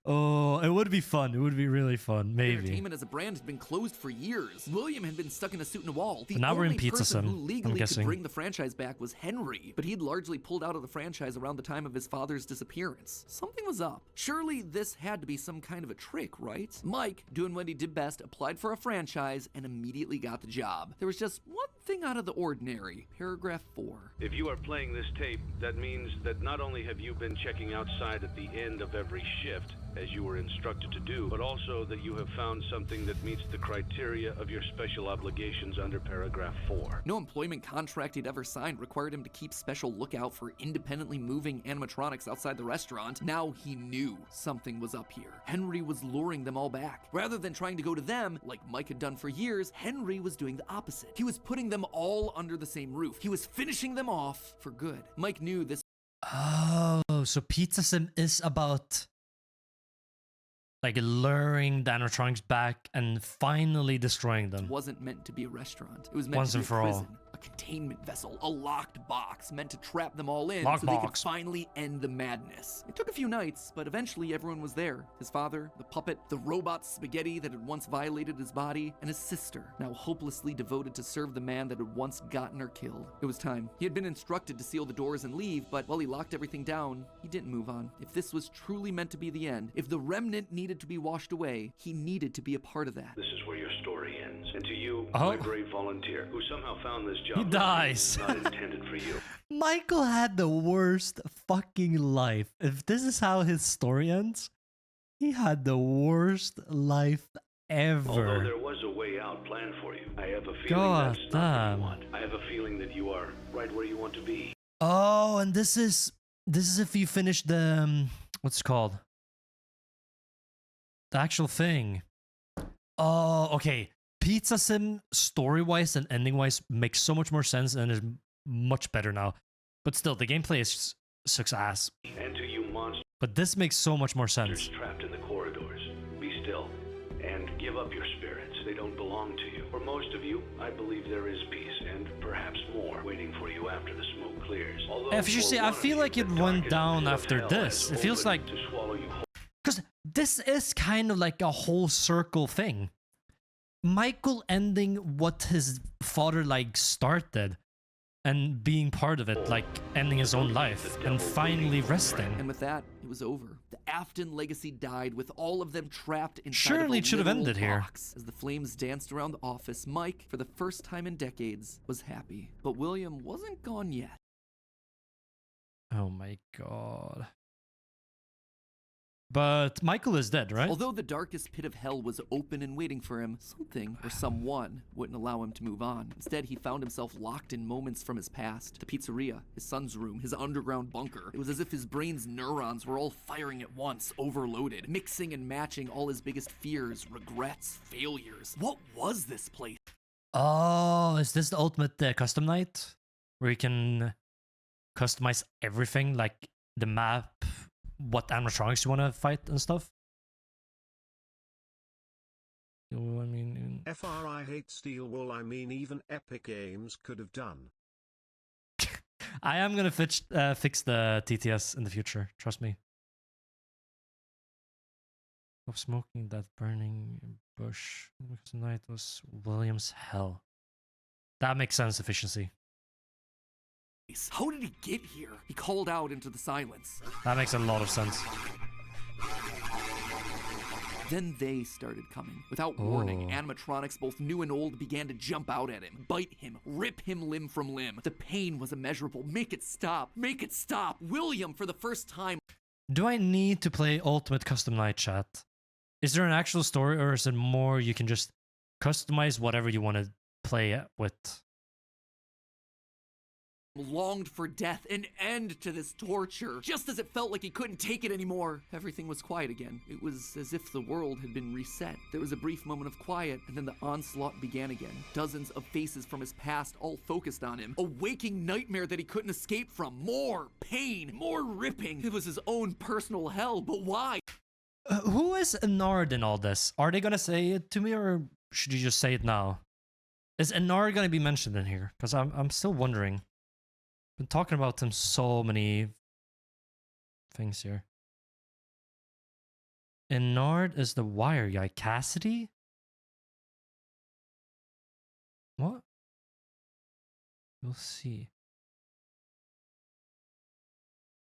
Oh, it would be fun. It would be really fun. Maybe. Entertainment as a brand had been closed for years. William had been stuck in a suit and a wall. The Now we're in only Pizza person Sim, who I'm legally could guessing. bring the franchise back was Henry, but he'd largely pulled out of the franchise around the time of his father's disappearance. Something was up. Surely this had to be some kind of a trick, right? Mike, doing what he did best, applied for a franchise and immediately got the job. There was just one thing out of the ordinary. Paragraph 4. If you are playing this tape, that means that not only have you been checking outside at the end of every shift, as you were instructed to do, but also that you have found something that meets the criteria of your special obligations under paragraph 4. No employment contract he'd ever signed required him to keep special lookout for independently moving animatronics outside the restaurant. Now he knew something was up here. Henry was luring them all back. Rather than trying to go to them, like Mike had done for years, Henry was doing the opposite. He was putting them all under the same roof. He was finishing them off for good. Mike knew this. Oh, so Pizza Sim is about like luring the animatronics back and finally destroying them. Wasn't meant to be a restaurant. It was meant Once to be and for a all. prison, a containment vessel, a locked box meant to trap them all in Locked so they could box. finally end the madness. It took a few nights, but eventually everyone was there. His father, the puppet, the robot spaghetti that had once violated his body, and his sister, now hopelessly devoted to serve the man that had once gotten her killed. It was time. He had been instructed to seal the doors and leave, but while he locked everything down, he didn't move on. If this was truly meant to be the end, if the remnant needed to be washed away, he needed to be a part of that. This is where your story ends. And to you, Oh. my brave volunteer, who somehow found this job He dies. not intended for you. Michael had the worst fucking life. If this is how his story ends, he had the worst life Although ever. there was a way out planned for you, I have a feeling God that's not what damn. you want. I have a feeling that you are right where you want to be. Oh, and this is if you finish the what's it called? The actual thing. Oh, okay. Pizza Sim story-wise and ending-wise makes so much more sense and is much better now. But still, the gameplay is sucks ass. And to you monsters But this makes so much more sense. trapped in the corridors, be still and give up your spirits. They don't belong to you. For most of you, I believe there is peace and perhaps more waiting for you after the smoke clears. Although If you for see, I one of feel you, like it the went darkest down pit of after hell this. has It feels opened like... to swallow you whole. Because this is kind of like a whole circle thing. Michael ending what his father like started and being part of it, like ending his own life and finally resting. And with that, it was over. The Afton legacy died with all of them trapped inside Surely of it a should have literal ended here. box. As the flames danced around the office, Mike, for the first time in decades, was happy. But William wasn't gone yet. Oh my god. But Michael is dead, right? Although the darkest pit of hell was open and waiting for him, something or someone wouldn't allow him to move on. Instead, he found himself locked in moments from his past. The pizzeria, his son's room, his underground bunker. It was as if his brain's neurons were all firing at once, overloaded, mixing and matching all his biggest fears, regrets, failures. What was this place? Oh, is this the ultimate custom night? Where you can customize everything, like the map, what animatronics you want to fight and stuff? I mean... FRI hate steel wool, I mean even Epic Games could have done. I am gonna fix the TTS in the future, trust me. Of smoking that burning bush. Tonight was William's hell. That makes sense, efficiency. How did he get here? He called out into the silence. That makes a lot of sense. Then they started coming. Without warning, animatronics, both new and old, began to jump out at him, bite him, rip him limb from limb. The pain was immeasurable. Make it stop. Make it stop. William, for the first time. Do I need to play Ultimate Custom Night, chat? Is there an actual story, or is it more you can just customize whatever you want to play with? Longed for death, an end to this torture. Just as it felt like he couldn't take it anymore, everything was quiet again. It was as if the world had been reset. There was a brief moment of quiet, and then the onslaught began again. Dozens of faces from his past, all focused on him. A waking nightmare that he couldn't escape from. More pain, more ripping. It was his own personal hell, but why? Who is Enard in all this? Are they gonna say it to me, or should you just say it now? Is Enard gonna be mentioned in here? Because I'm still wondering. Been talking about him so many things here. Enard is the wire guy. Cassidy? What? We'll see.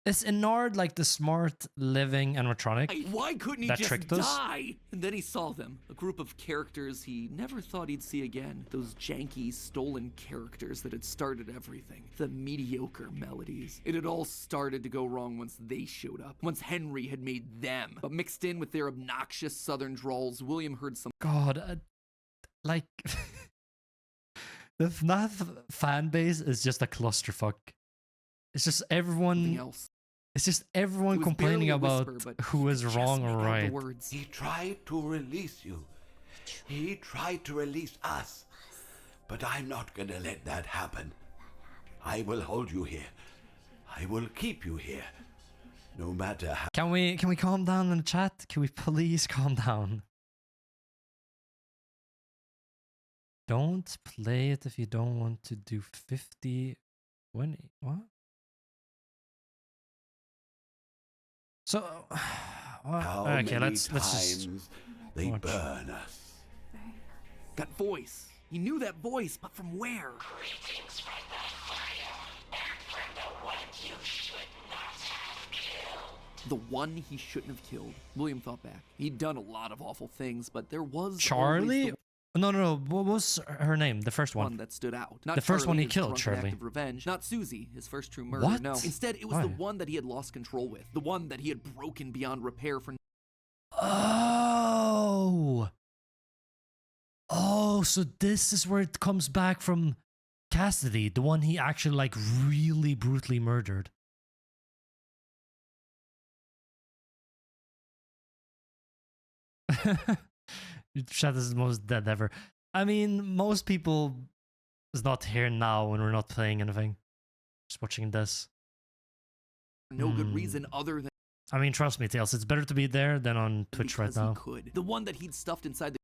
Is Enard like the smart living animatronic? Why couldn't he that just tricked us? die? And then he saw them, a group of characters he never thought he'd see again. Those janky, stolen characters that had started everything. The mediocre melodies. It had all started to go wrong once they showed up. Once Henry had made them. But mixed in with their obnoxious southern drawls, William heard some... God, like... the FNAF fan base is just a clusterfuck. It's just everyone... else. It's just everyone complaining about who is wrong or right. He tried to release you. He tried to release us. But I'm not gonna let that happen. I will hold you here. I will keep you here. No matter how... Can we calm down in the chat? Can we please calm down? Don't play it if you don't want to do 50... What? So, okay, let's just they burn us. That voice. He knew that voice, but from where? Greetings from the fire, and from the one you should not have killed. The one he shouldn't have killed. William thought back. He'd done a lot of awful things, but there was Charlie. No. What was her name? The first one that stood out. Not the first Charlie, one he his killed, drunken Charlie. Act of revenge. Not Susie, his first true murder. What? No. Instead, it was Why? the one that he had lost control with. The one that he had broken beyond repair for. Oh, so this is where it comes back from. Cassidy, the one he actually like really brutally murdered. Chat is the most dead ever. I mean, most people is not here now when we're not playing anything. Just watching this. No good reason other than. I mean, trust me, Tails. It's better to be there than on Twitch right now. He could. The one that he'd stuffed inside the.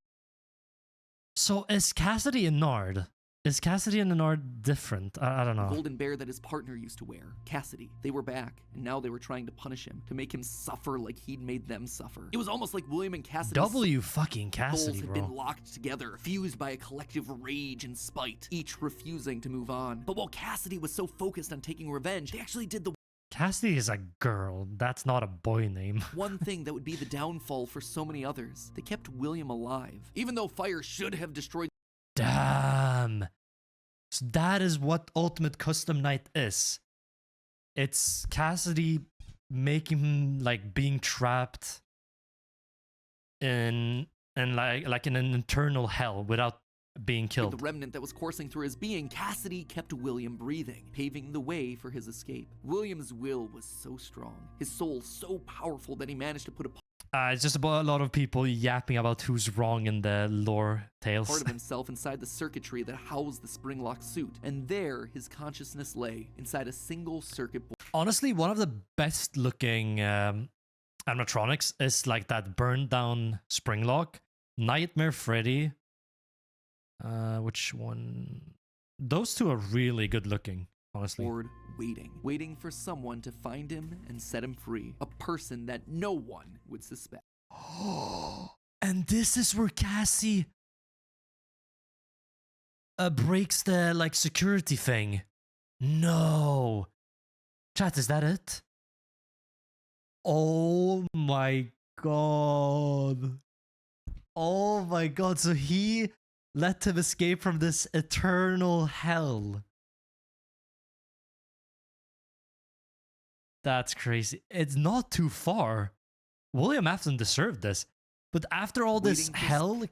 So is Cassidy and Nard? Is Cassidy and Nard different? I don't know. Golden bear that his partner used to wear. Cassidy. They were back, and now they were trying to punish him, to make him suffer like he'd made them suffer. It was almost like William and Cassidy's fucking Cassidy, souls had been locked together, fused by a collective rage and spite, each refusing to move on. But while Cassidy was so focused on taking revenge, they actually did the Cassidy is a girl. That's not a boy name. one thing that would be the downfall for so many others. They kept William alive, even though fire should have destroyed. Damn. So that is what Ultimate Custom Night is. It's Cassidy making him like being trapped in like in an eternal hell without being With killed. the remnant that was coursing through his being, Cassidy kept William breathing, paving the way for his escape. William's will was so strong, his soul so powerful that he managed to put a It's just about a lot of people yapping about who's wrong in the lore tales. part of himself inside the circuitry that housed the spring-locked suit, and there his consciousness lay inside a single circuit board. Honestly, one of the best looking animatronics is like that burned down Springlock, Nightmare Freddy. Which one? Those two are really good looking, honestly. Waiting for someone to find him and set him free. A person that no one would suspect. And this is where Cassie breaks the like security thing. No. Chat, is that it? Oh my god. Oh my god. So he let him escape from this eternal hell. That's crazy. It's not too far. William Afton deserved this. But after all this hell,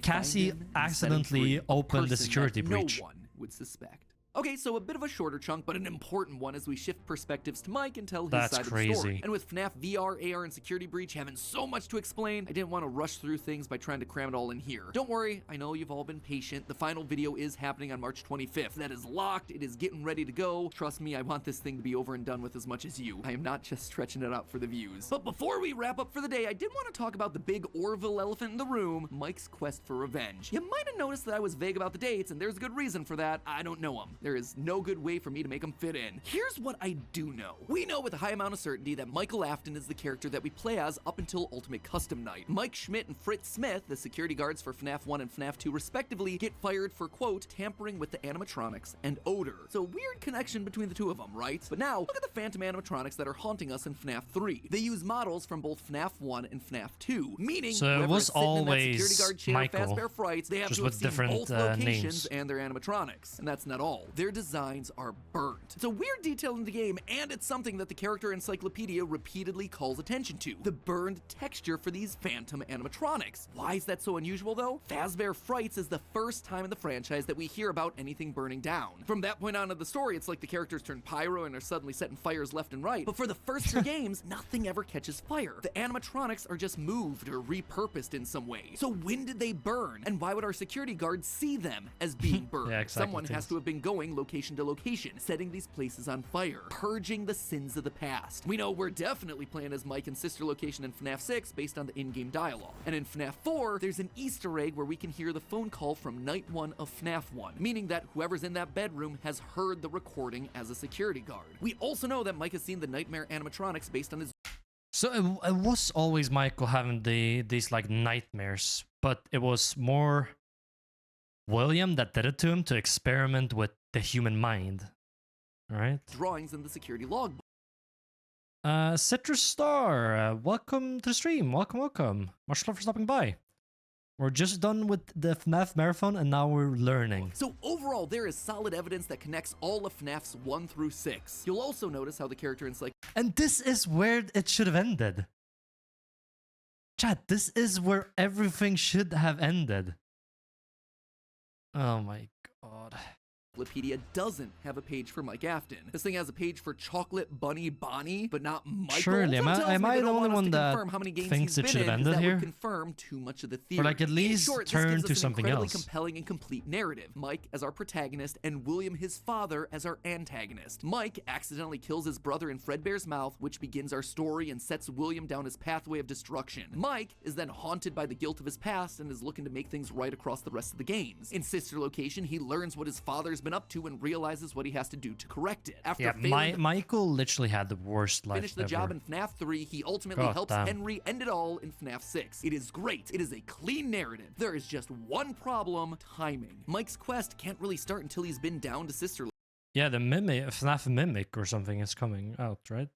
Cassie accidentally opened the security breach. No one would suspect. Okay, so a bit of a shorter chunk, but an important one as we shift perspectives to Mike and tell his side of the story. And with FNAF VR, AR, and Security Breach having so much to explain, I didn't want to rush through things by trying to cram it all in here. Don't worry, I know you've all been patient. The final video is happening on March 25th. That is locked. It is getting ready to go. Trust me, I want this thing to be over and done with as much as you. I am not just stretching it out for the views. But before we wrap up for the day, I did want to talk about the big Orville elephant in the room, Mike's quest for revenge. You might have noticed that I was vague about the dates, and there's a good reason for that. I don't know them. There is no good way for me to make them fit in. Here's what I do know. We know with a high amount of certainty that Michael Afton is the character that we play as up until Ultimate Custom Night. Mike Schmidt and Fritz Smith, the security guards for FNAF 1 and FNAF 2 respectively, get fired for, quote, tampering with the animatronics and odor. So weird connection between the two of them, right? But now, look at the phantom animatronics that are haunting us in FNAF 3. They use models from both FNAF 1 and FNAF 2, meaning so it was always security guard chair, Michael, Fazbear Frights, they have just to with have seen different both locations names. and their animatronics. And that's not all. Their designs are burnt. It's a weird detail in the game, and it's something that the character encyclopedia repeatedly calls attention to. The burned texture for these phantom animatronics. Why is that so unusual though? Fazbear Frights is the first time in the franchise that we hear about anything burning down. From that point on in the story, it's like the characters turn pyro and are suddenly setting fires left and right. But for the first three games, nothing ever catches fire. The animatronics are just moved or repurposed in some way. So when did they burn? And why would our security guards see them as being burned? Yeah, exactly. Someone has to have been going location to location, setting these places on fire, purging the sins of the past. We know we're definitely playing as Mike and sister location in FNAF 6 based on the in-game dialogue. And in FNAF 4, there's an Easter egg where we can hear the phone call from Night 1 of FNAF 1, meaning that whoever's in that bedroom has heard the recording as a security guard. We also know that Mike has seen the nightmare animatronics based on his... So it was always Michael having these like nightmares, but it was more William that did it to him to experiment with the human mind. All right. drawings in the security logbook. Citrus Star, welcome to the stream. Welcome. Much love for stopping by. We're just done with the FNAF marathon and now we're learning. So overall, there is solid evidence that connects all of FNAFs 1 through 6. You'll also notice how the character in And this is where it should have ended. Chat, this is where everything should have ended. Oh my god. Encyclopedia doesn't have a page for Mike Afton. This thing has a page for Chocolate Bunny Bonnie, but not Michael. Surely, am I the only one that thinks it should have ended here? Would confirm too much of the theory. Or like at least short, turn to something else. Compelling and complete narrative. Mike as our protagonist and William, his father, as our antagonist. Mike accidentally kills his brother in Fredbear's mouth, which begins our story and sets William down his pathway of destruction. Mike is then haunted by the guilt of his past and is looking to make things right across the rest of the games. In Sister Location, he learns what his father's been up to and realizes what he has to do to correct it. After Michael literally had the worst life finish the ever. job in FNAF 3, he ultimately helps Henry end it all in FNAF 6. It is great. It is a clean narrative. There is just one problem: timing. Mike's quest can't really start until he's been down to Sister. Yeah, the Mimic, FNAF Mimic or something is coming out, right?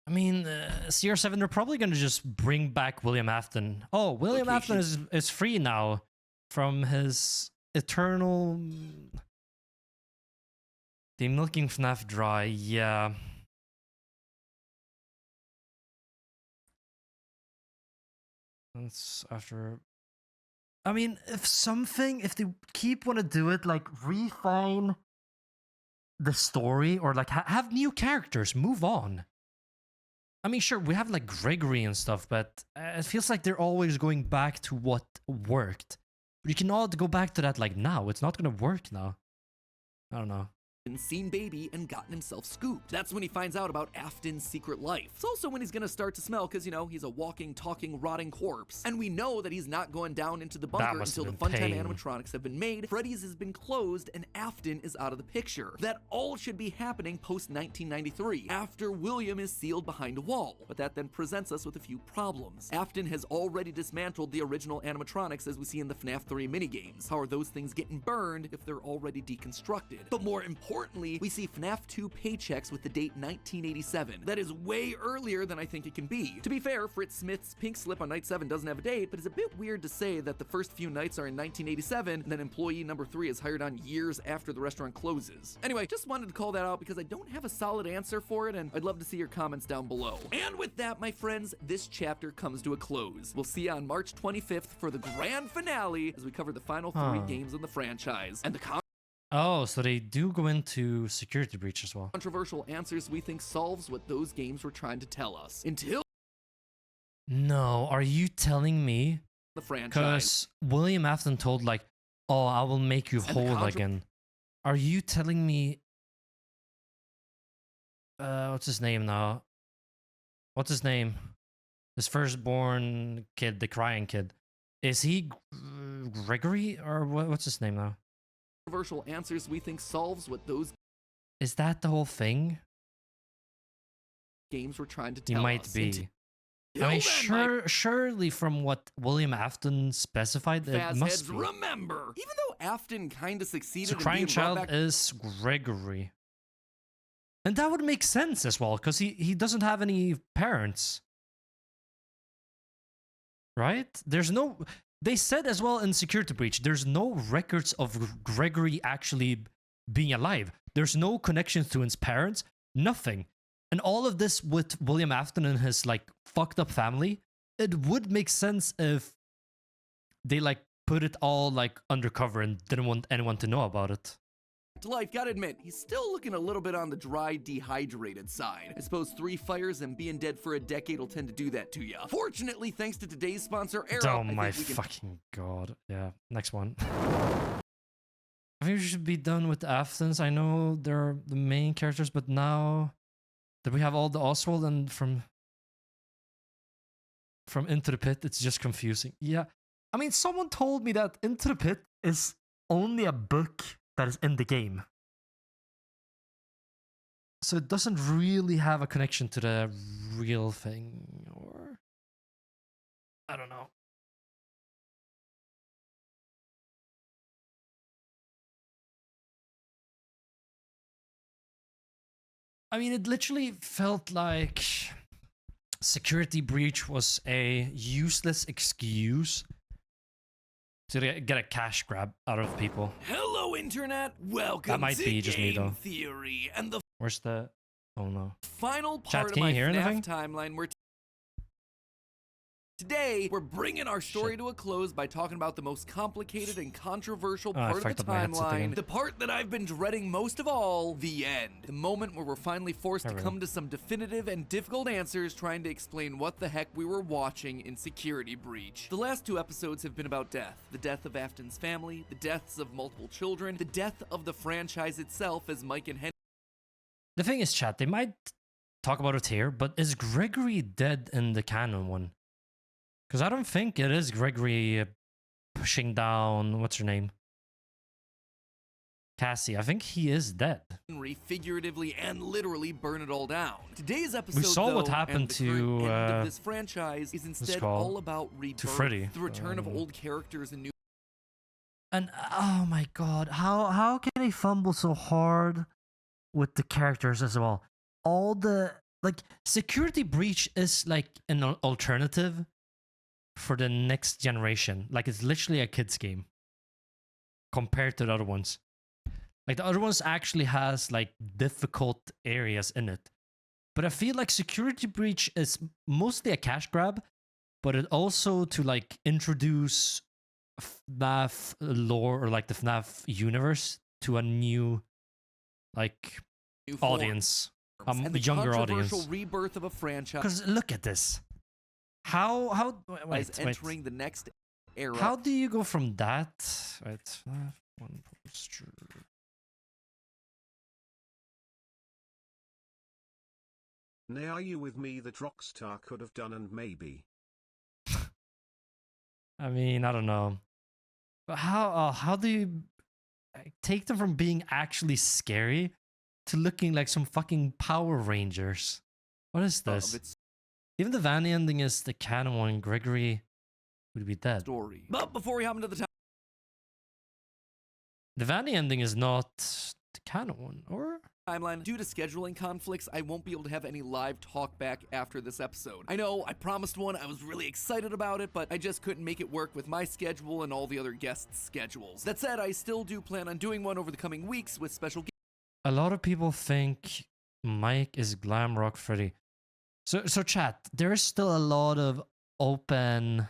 I mean, CR7, they're probably going to just bring back William Afton. Oh, William Afton is free now from his eternal The milking FNAF dry, yeah. That's after. I mean, if they keep want to do it, like refine the story or like have new characters, move on. I mean, sure, we have like Gregory and stuff, but it feels like they're always going back to what worked. But you cannot go back to that like now. It's not gonna work now. I don't know. Seen Baby and gotten himself scooped. That's when he finds out about Afton's secret life. It's also when he's gonna start to smell because, you know, he's a walking, talking, rotting corpse. And we know that he's not going down into the bunker until the Funtime animatronics have been made, Freddy's has been closed, and Afton is out of the picture. That all should be happening post-1993, after William is sealed behind a wall. But that then presents us with a few problems. Afton has already dismantled the original animatronics as we see in the FNAF 3 minigames. How are those things getting burned if they're already deconstructed? But more importantly, we see FNAF 2 paychecks with the date 1987. That is way earlier than I think it can be. To be fair, Fritz Smith's pink slip on night 7 doesn't have a date, but it's a bit weird to say that the first few nights are in 1987 and then employee number 3 is hired on years after the restaurant closes. Anyway, just wanted to call that out because I don't have a solid answer for it, and I'd love to see your comments down below. And with that, my friends, this chapter comes to a close. We'll see you on March 25th for the grand finale as we cover the final 3 games in the franchise. And the Oh, so they do go into security breach as well. controversial answers we think solves what those games were trying to tell us. Until No, are you telling me? the franchise. Because William Afton told like, oh, I will make you whole again. Are you telling me... what's his name now? What's his name? His firstborn kid, the crying kid. Is he Gregory? Or what's his name now? Controversial answers we think solves what those Is that the whole thing? games were trying to He tell might us. be. I mean, surely from what William Afton specified, it must Fazheads, be. remember, even though Afton kind of succeeded So in crying being brought child back is Gregory. And that would make sense as well, because he doesn't have any parents. Right? There's no... They said as well in Security Breach, there's no records of Gregory actually being alive. There's no connections to his parents. Nothing. And all of this with William Afton and his, like, fucked up family, it would make sense if they, like, put it all, like, undercover and didn't want anyone to know about it. to life. Gotta admit, he's still looking a little bit on the dry, dehydrated side. I suppose 3 fires and being dead for a decade will tend to do that to you. Fortunately, thanks to today's sponsor, Arrow. Oh my fucking god. Yeah, next one. I think we should be done with the Aftons. I know they're the main characters, but now that we have all the Oswald and from Into the Pit, it's just confusing. Yeah. I mean, someone told me that Into the Pit is only a book that is in the game. So it doesn't really have a connection to the real thing, or... I don't know. I mean, it literally felt like Security Breach was a useless excuse to get a cash grab out of people. Hello, Internet! Welcome That might to be just me, Game though. Theory, and the Where's the... Oh, no. final Chat, part of can my you hear FNAF anything? timeline where today we're bringing our story to a close by talking about the most complicated and controversial Oh, I part of fucked the up my headset again. timeline, the part that I've been dreading most of all, the end. The moment where we're finally forced to come to some definitive and difficult answers trying to explain what the heck we were watching in Security Breach. The last 2 episodes have been about death. The death of Afton's family, the deaths of multiple children, the death of the franchise itself as Mike and Henry. The thing is, chat, they might talk about it here, but is Gregory dead in the canon one? Because I don't think it is Gregory pushing down... What's her name? Cassie. I think he is dead. Figuratively and literally burn it all down. Today's episode, We saw what though, happened and the current to, end of this franchise is instead all about rebirth, Freddy. the return of old characters and new. And oh my god, how can they fumble so hard with the characters as well? All the... Like, Security Breach is like an alternative for the next generation. Like, it's literally a kid's game compared to the other ones. Like the other ones actually has like difficult areas in it. But I feel like Security Breach is mostly a cash grab, but it also to like introduce FNAF lore or like the FNAF universe to a new like audience, and the younger controversial audience. rebirth of a franchise. Because look at this. How wait, entering the next era. How do you go from that? Wait, FNAF 1 poster. Nay, are you with me that Rockstar could have done and maybe? I mean, I don't know. But how do you take them from being actually scary to looking like some fucking Power Rangers? What is this? Even the Vanny ending is the canon one. Gregory would be dead. Story. But before we hop into the The Vanny ending is not the canon one, or? timeline, due to scheduling conflicts, I won't be able to have any live talk back after this episode. I know, I promised one, I was really excited about it, but I just couldn't make it work with my schedule and all the other guests' schedules. That said, I still do plan on doing one over the coming weeks with special guests. A lot of people think Mike is Glamrock Freddy. So chat, there is still a lot of open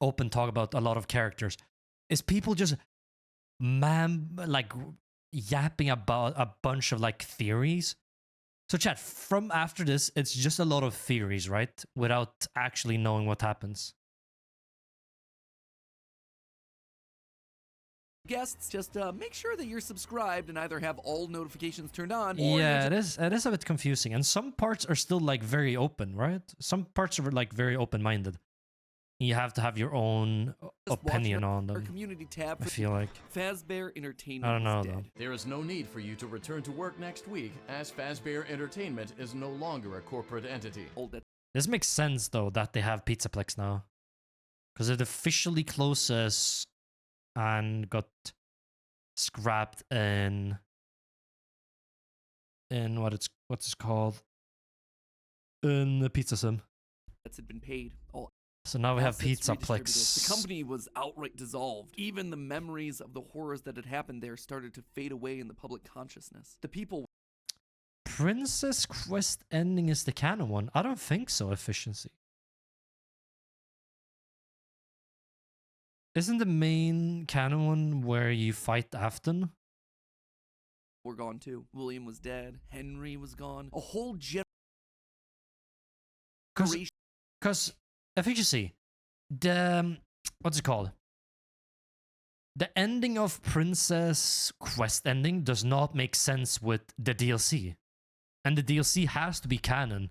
talk about a lot of characters. Is people just like yapping about a bunch of like theories? So chat, from after this, it's just a lot of theories, right? Without actually knowing what happens. Guests, just make sure that you're subscribed and either have all notifications turned on, or Yeah, it is a bit confusing, and some parts are still like very open, right? Some parts are like very open-minded. You have to have your own opinion on them. Our community tab I feel like Fazbear Entertainment I don't know is though. dead. There is no need for you to return to work next week, as Fazbear Entertainment is no longer a corporate entity. This makes sense though that they have Pizzaplex now, because it officially closes and got scrapped in what's it called in the Pizza Sim. That's had been paid. All So now we have assets Pizzaplex. redistributed. The company was outright dissolved. Even the memories of the horrors that had happened there started to fade away in the public consciousness. The people. Princess Quest ending is the canon one. I don't think so. Efficiency. Isn't the main canon one where you fight Afton? Were gone too. William was dead. Henry was gone. A whole generation. Because efficiency, what's it called? The ending of Princess Quest ending does not make sense with the DLC, and the DLC has to be canon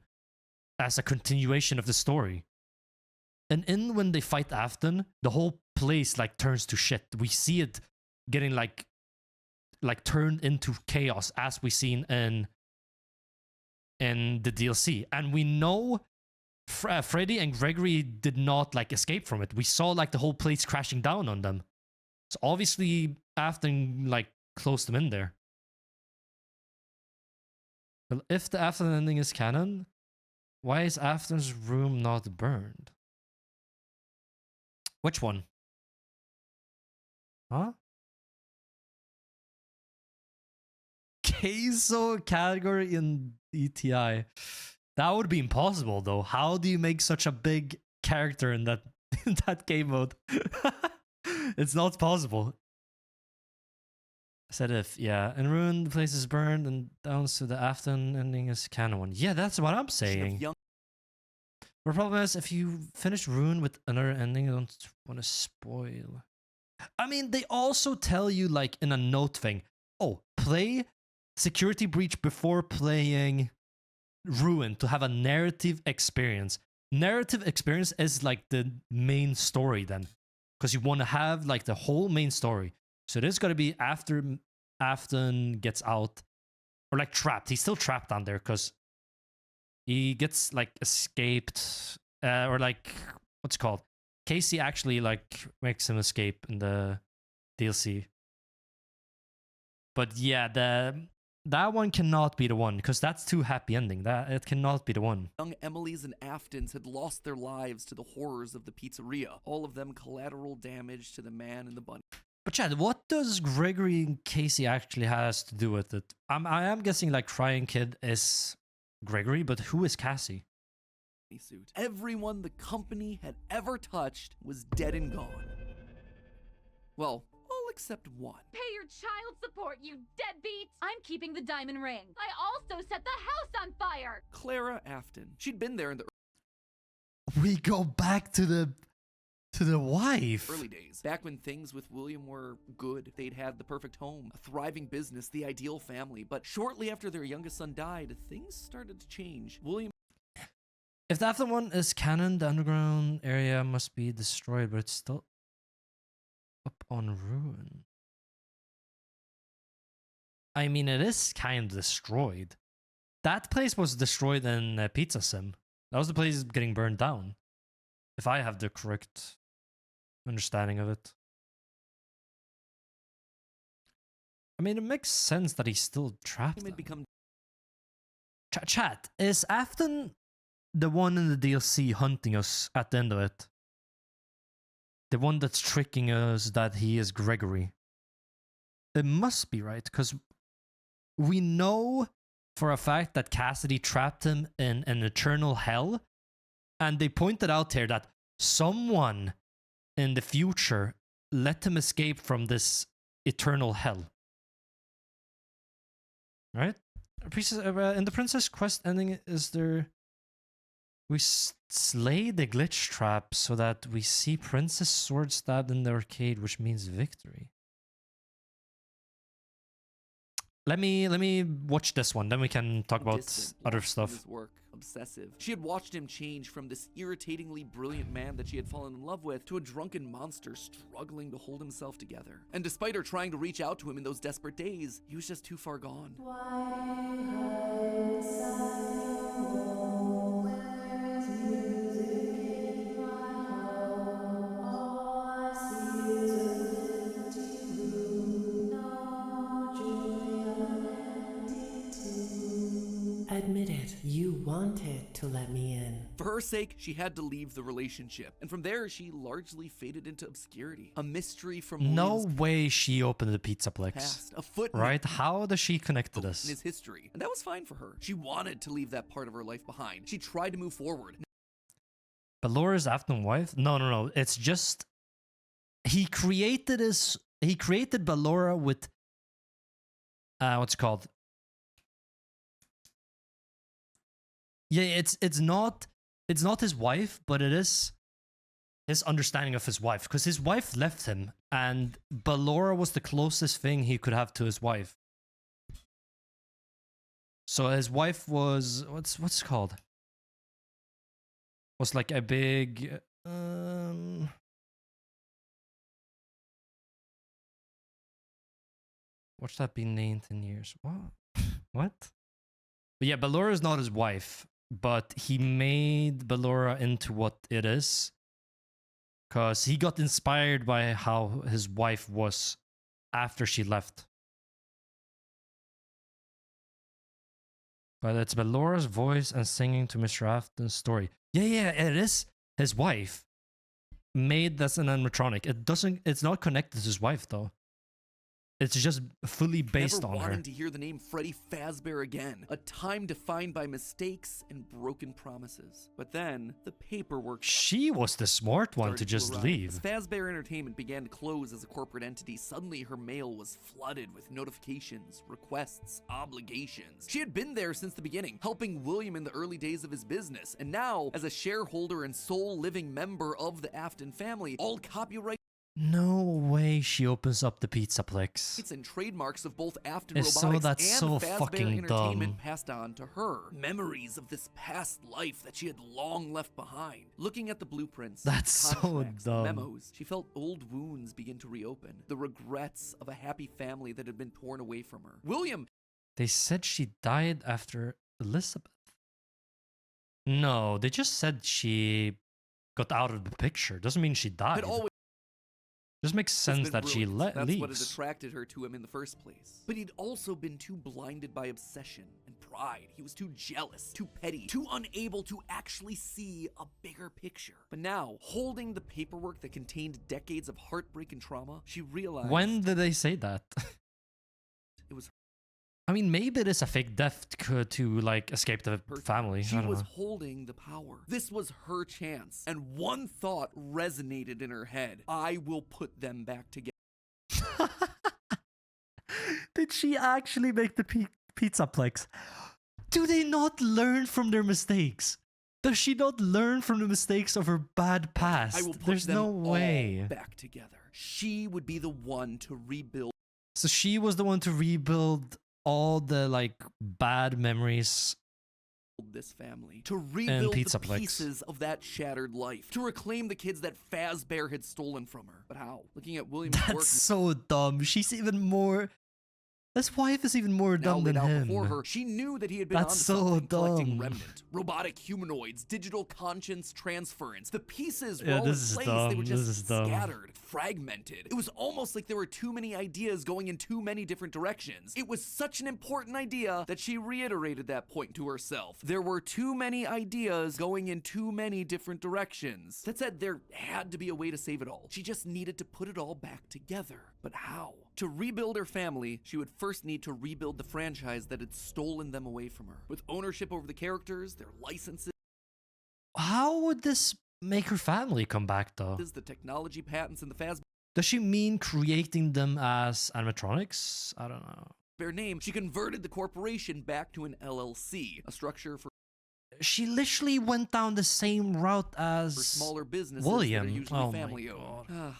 as a continuation of the story. And in when they fight Afton, the whole place like turns to shit. We see it getting like turned into chaos as we seen in the DLC, and we know Freddy and Gregory did not like escape from it. We saw like the whole place crashing down on them. So obviously Afton like closed them in there. Well, if the Afton ending is canon, why is Afton's room not burned? Which one? Huh? Queso category in ETI. That would be impossible though. How do you make such a big character in that game mode? It's not possible. I said if, yeah. And ruined, the place is burned and down to the Afton ending is canon one. Yeah, that's what I'm saying. The problem is if you finish Ruin with another ending, I don't want to spoil. I mean, they also tell you like in a note thing, oh, play Security Breach before playing Ruin to have a narrative experience. Narrative experience is like the main story then, because you want to have like the whole main story. So this got to be after Afton gets out, or like trapped. He's still trapped down there because he gets like escaped, or like what's it called? Casey actually like makes him escape in the DLC. But yeah, that one cannot be the one, because that's too happy ending. That it cannot be the one. Young Emilys and Aftons had lost their lives to the horrors of the pizzeria. All of them collateral damage to the man and the bunny. But Chad, what does Gregory and Casey actually has to do with it? I am guessing like Crying Kid is Gregory, but who is Cassie? Suit. Everyone the company had ever touched was dead and gone. Well, all except one. Pay your child support, you deadbeat! I'm keeping the diamond ring. I also set the house on fire! Clara Afton. She'd been there in the We go back to the wife. early days, back when things with William were good. They'd had the perfect home, a thriving business, the ideal family. But shortly after their youngest son died, things started to change. William... If the Afton one is canon, the underground area must be destroyed, but it's still up on ruin. I mean, it is kind of destroyed. That place was destroyed in Pizza Sim. That was the place getting burned down. If I have the correct understanding of it. I mean, it makes sense that he's still trapped. Chat, is Afton the one in the DLC hunting us at the end of it? The one that's tricking us that he is Gregory? It must be, right? Because we know for a fact that Cassidy trapped him in an eternal hell. And they pointed out here that someone in the future let him escape from this eternal hell. Right? In the Princess Quest ending, is there... We slay the glitch trap so that we see Princess sword stabbed in the arcade, which means victory. Let me watch this one, then we can talk about other stuff. His work, obsessive. She had watched him change from this irritatingly brilliant man that she had fallen in love with to a drunken monster struggling to hold himself together. And despite her trying to reach out to him in those desperate days, he was just too far gone. Admit it, you wanted to let me in. For her sake, she had to leave the relationship. And from there, she largely faded into obscurity. A mystery from No way she opened the Pizzaplex. past. A footnote Right? How does she connect to in this? his history. And that was fine for her. She wanted to leave that part of her life behind. She tried to move forward. But Laura's Afton wife? No. It's just... He created Ballora with... what's it called? Yeah, it's not his wife, but it is his understanding of his wife, because his wife left him, and Ballora was the closest thing he could have to his wife. So his wife was what's it called? Was like a big watch that be named in years. What? But yeah, Ballora is not his wife, but he made Ballora into what it is. Because he got inspired by how his wife was after she left. But it's Ballora's voice and singing to Mr. Afton's story. Yeah, it is his wife. Made as an animatronic. It's not connected to his wife though. It's just fully based on her. Never wanting to hear the name Freddy Fazbear again. A time defined by mistakes and broken promises. But then, the paperwork... She was the smart one to just leave. As Fazbear Entertainment began to close as a corporate entity, suddenly her mail was flooded with notifications, requests, obligations. She had been there since the beginning, helping William in the early days of his business. And now, as a shareholder and sole living member of the Afton family, all copyright... No way she opens up the Pizzaplex. It's and trademarks of both Afton It's Robotics so and Fazbear fucking Entertainment dumb. passed on to her. Memories of this past life that she had long left behind. Looking at the blueprints, That's so contracts, dumb. memos, she felt old wounds begin to reopen. The regrets of a happy family that had been torn away from her. William! They said she died after Elizabeth. No, they just said she got out of the picture. Doesn't mean she died. Had always Just makes sense that she That's what had leaves. attracted her to him in the first place. But he'd also been too blinded by obsession and pride. He was too jealous, too petty, too unable to actually see a bigger picture. But now, holding the paperwork that contained decades of heartbreak and trauma, she realized... When did they say that? It was... I mean, maybe it is a fake death to like escape the family. She I don't was know. holding the power. This was her chance. And one thought resonated in her head. I will put them back together. Did she actually make the pizza plex? Do they not learn from their mistakes? Does she not learn from the mistakes of her bad past? I will put There's them no all way. back together. She would be the one to rebuild. So she was the one to rebuild all the like bad memories This family, to rebuild the Pizzaplex. pieces of that shattered life, to reclaim the kids that Fazbear had stolen from her. But how? Looking at William's work, That's so dumb. She's even more... His wife is even more now dumb laid than out him. before her, she knew that he had been That's onto so something, collecting dumb. remnant, robotic humanoids, digital conscience transference. The pieces were Yeah, all in this is place. dumb. They were This just is dumb. scattered, fragmented. It was almost like there were too many ideas going in too many different directions. It was such an important idea that she reiterated that point to herself. There were too many ideas going in too many different directions. That said, there had to be a way to save it all. She just needed to put it all back together. But how? To rebuild her family, she would first need to rebuild the franchise that had stolen them away from her. With ownership over the characters, their licenses, How would this make her family come back though? the technology patents, and the Fazbear Does she mean creating them as animatronics? I don't know. name, she converted the corporation back to an LLC, a structure for She literally went down the same route as smaller businesses William. that are usually Oh my family-owned.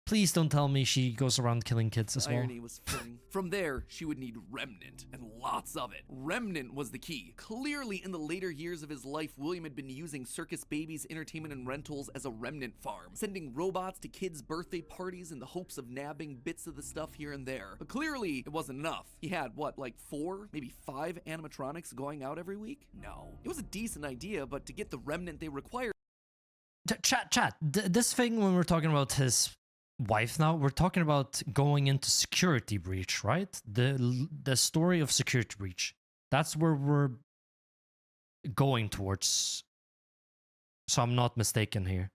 Please don't tell me she goes around killing kids as well. Irony was fitting. From there, she would need remnant, and lots of it. Remnant was the key. Clearly, in the later years of his life, William had been using Circus Baby's entertainment and rentals as a remnant farm, sending robots to kids' birthday parties in the hopes of nabbing bits of the stuff here and there. But clearly, it wasn't enough. He had, what, like 4, maybe 5 animatronics going out every week? No. It was a decent idea, but to get the remnant they required... Chat. This thing when we're talking about his wife now, we're talking about going into security breach, right? The story of security breach. That's where we're going towards. So I'm not mistaken here.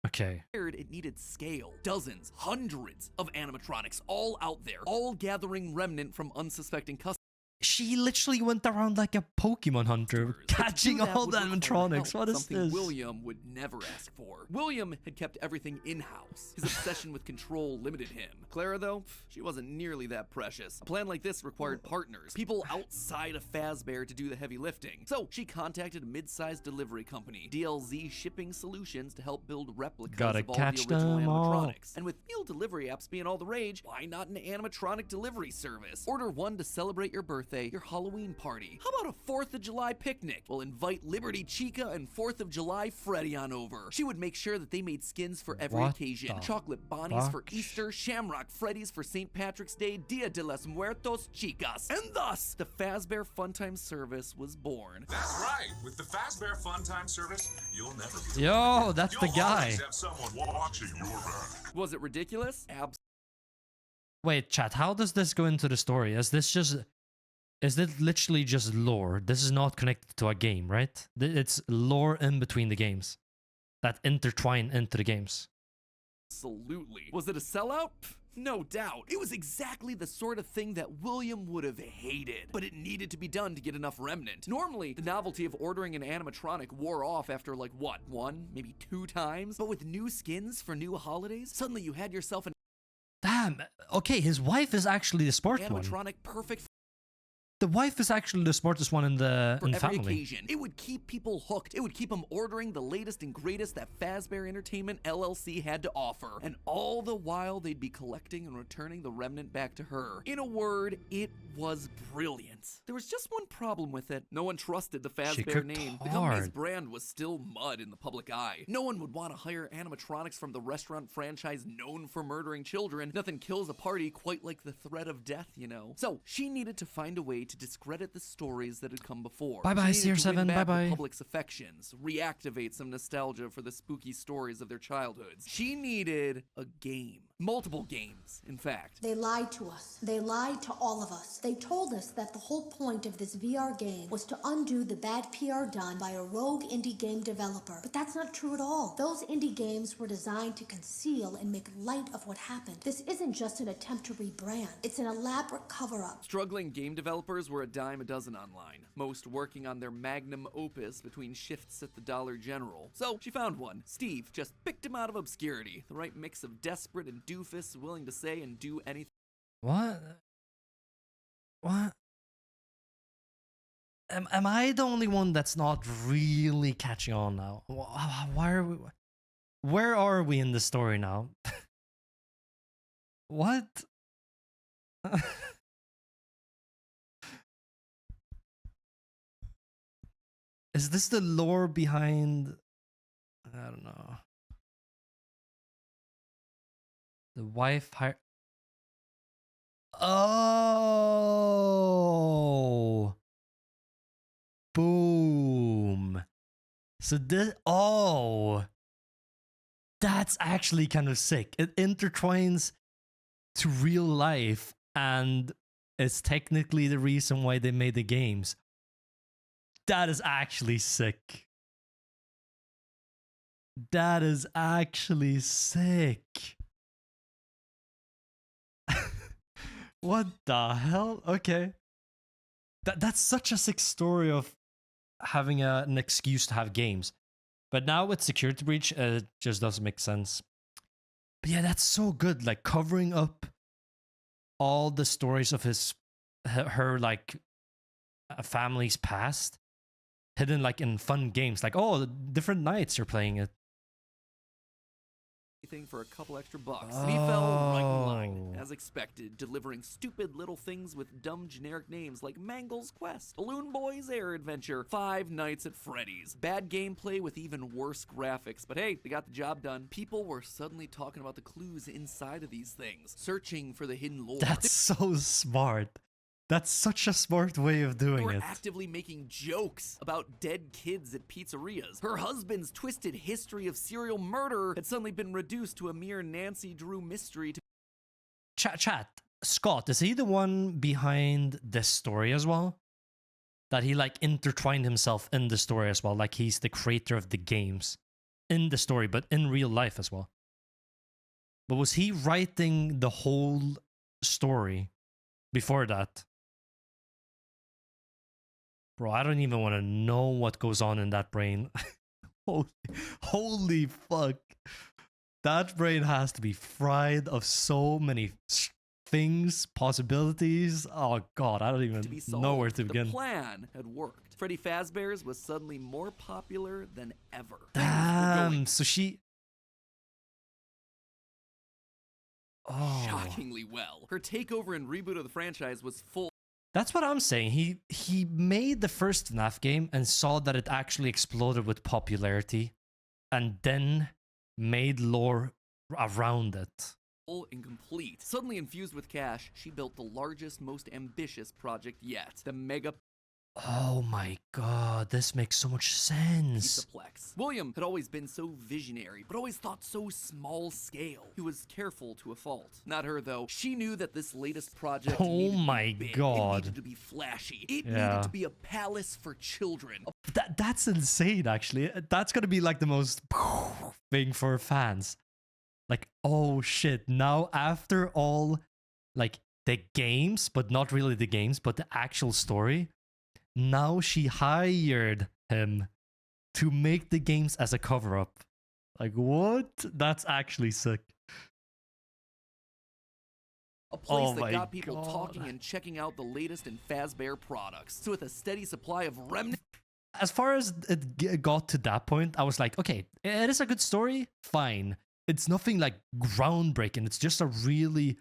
Okay. It needed scale. Dozens, hundreds of animatronics all out there, all gathering remnant from unsuspecting customers. She literally went around like a Pokemon hunter, catching all the animatronics. What is Something this? William would never ask for. William had kept everything in-house. His obsession with control limited him. Clara, though, she wasn't nearly that precious. A plan like this required partners, people outside of Fazbear to do the heavy lifting. So she contacted a mid-sized delivery company, DLZ Shipping Solutions, to help build replicas Gotta of all catch the original them all. animatronics. And with meal delivery apps being all the rage, why not an animatronic delivery service? Order one to celebrate your birthday, your Halloween party. How about a 4th of July picnic? We'll invite Liberty Chica and 4th of July Freddy on over. She would make sure that they made skins for every What occasion. the Chocolate Bonnies for fuck? Easter, Shamrock Freddies for St. Patrick's Day, Dia de los Muertos Chicas. And thus, the Fazbear Funtime service was born. That's right. With the Fazbear Funtime service, you'll never be Yo, alone. that's the You'll guy. always have someone watching your back. Was it ridiculous? Absolutely. Wait, chat, how does this go into the story? Is it literally just lore? This is not connected to a game, right? It's lore in between the games that intertwine into the games. Absolutely. Was it a sellout? Pff, no doubt. It was exactly the sort of thing that William would have hated, but it needed to be done to get enough remnant. Normally, the novelty of ordering an animatronic wore off after like what, 1, maybe 2 times? But with new skins for new holidays, suddenly you had yourself an Damn. Okay, his wife is actually the smart one. animatronic perfect The wife is actually the smartest one in the for every family. occasion. It would keep people hooked. It would keep them ordering the latest and greatest that Fazbear Entertainment LLC had to offer. And all the while, they'd be collecting and returning the remnant back to her. In a word, it was brilliant. There was just one problem with it. No one trusted the Fazbear cooked name. The company's hard. brand was still mud in the public eye. No one would want to hire animatronics from the restaurant franchise known for murdering children. Nothing kills a party quite like the threat of death, you know. So she needed to find a way to discredit the stories that had come before. Bye-bye, She needed to win CR7, back the bye-bye. public's affections, reactivate some nostalgia for the spooky stories of their childhoods. She needed a game. Multiple games, in fact. They lied to us. They lied to all of us. They told us that the whole point of this VR game was to undo the bad PR done by a rogue indie game developer. But that's not true at all. Those indie games were designed to conceal and make light of what happened. This isn't just an attempt to rebrand. It's an elaborate cover-up. Struggling game developers were a dime a dozen online, most working on their magnum opus between shifts at the Dollar General. So she found one. Steve just picked him out of obscurity, the right mix of desperate and doofus willing to say and do anything. What? What? Am I the only one that's not really catching on now? Why are we? Where are we in the story now? What? Is this the lore behind? I don't know. The wife hired. Oh. Boom. So this. Oh. That's actually kind of sick. It intertwines to real life, and it's technically the reason why they made the games. That is actually sick. That is actually sick. What the hell? Okay. That's such a sick story of having an excuse to have games. But now with Security Breach, it just doesn't make sense. But yeah, that's so good. Like covering up all the stories of her like family's past, hidden like in fun games. Like, oh, different nights you're playing it. For a couple extra bucks. And he fell right in line, as expected, delivering stupid little things with dumb generic names like Mangle's Quest, Balloon Boy's Air Adventure, Five Nights at Freddy's. Bad gameplay with even worse graphics, but hey, they got the job done. People were suddenly talking about the clues inside of these things, searching for the hidden lore. That's so smart. That's such a smart way of doing They were it. actively making jokes about dead kids at pizzerias. Her husband's twisted history of serial murder had suddenly been reduced to a mere Nancy Drew mystery. Chat. Scott, is he the one behind this story as well? That he like intertwined himself in the story as well, like he's the creator of the games in the story, but in real life as well. But was he writing the whole story before that? Bro, I don't even want to know what goes on in that brain. Holy fuck. That brain has to be fried of so many things, possibilities. Oh god, I don't even know where to begin. The plan had worked. Freddy Fazbear's was suddenly more popular than ever. Damn, so she... Shockingly well. Her takeover and reboot of the franchise was full. That's what I'm saying. He made the first FNAF game and saw that it actually exploded with popularity, and then made lore around it. Full and complete. Suddenly infused with cash, she built the largest, most ambitious project yet. The mega... Oh my god, this makes so much sense. Pizzaplex. William had always been so visionary, but always thought so small scale. He was careful to a fault. Not her, though. She knew that this latest project Oh my big. god. It needed to be flashy. It needed to be a palace for children. That's insane, actually. That's gonna be like the most thing for fans. Like, oh shit, now after all, like, the games, but not really the games, but the actual story, now she hired him to make the games as a cover-up. Like, what? That's actually sick. A place that got people talking and checking out the latest in Fazbear products. So with a steady supply of remnant... As far as it got to that point, I was like, okay, it is a good story, fine. It's nothing like groundbreaking. It's just a really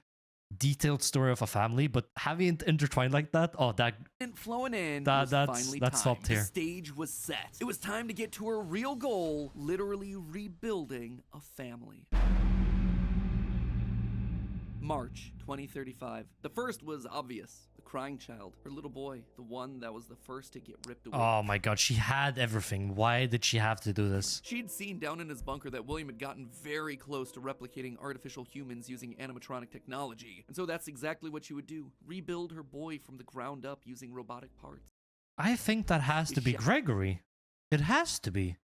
detailed story of a family, but having it intertwined like that, oh, that flowing in, that's finally time. stopped here. The stage was set. It was time to get to her real goal, literally rebuilding a family. March 2035. The first was obvious. The crying child, her little boy, the one that was the first to get ripped away. Oh my god, she had everything. Why did she have to do this? She'd seen down in his bunker that William had gotten very close to replicating artificial humans using animatronic technology. And so that's exactly what she would do. Rebuild her boy from the ground up using robotic parts. I think that has to be Gregory. It has to be.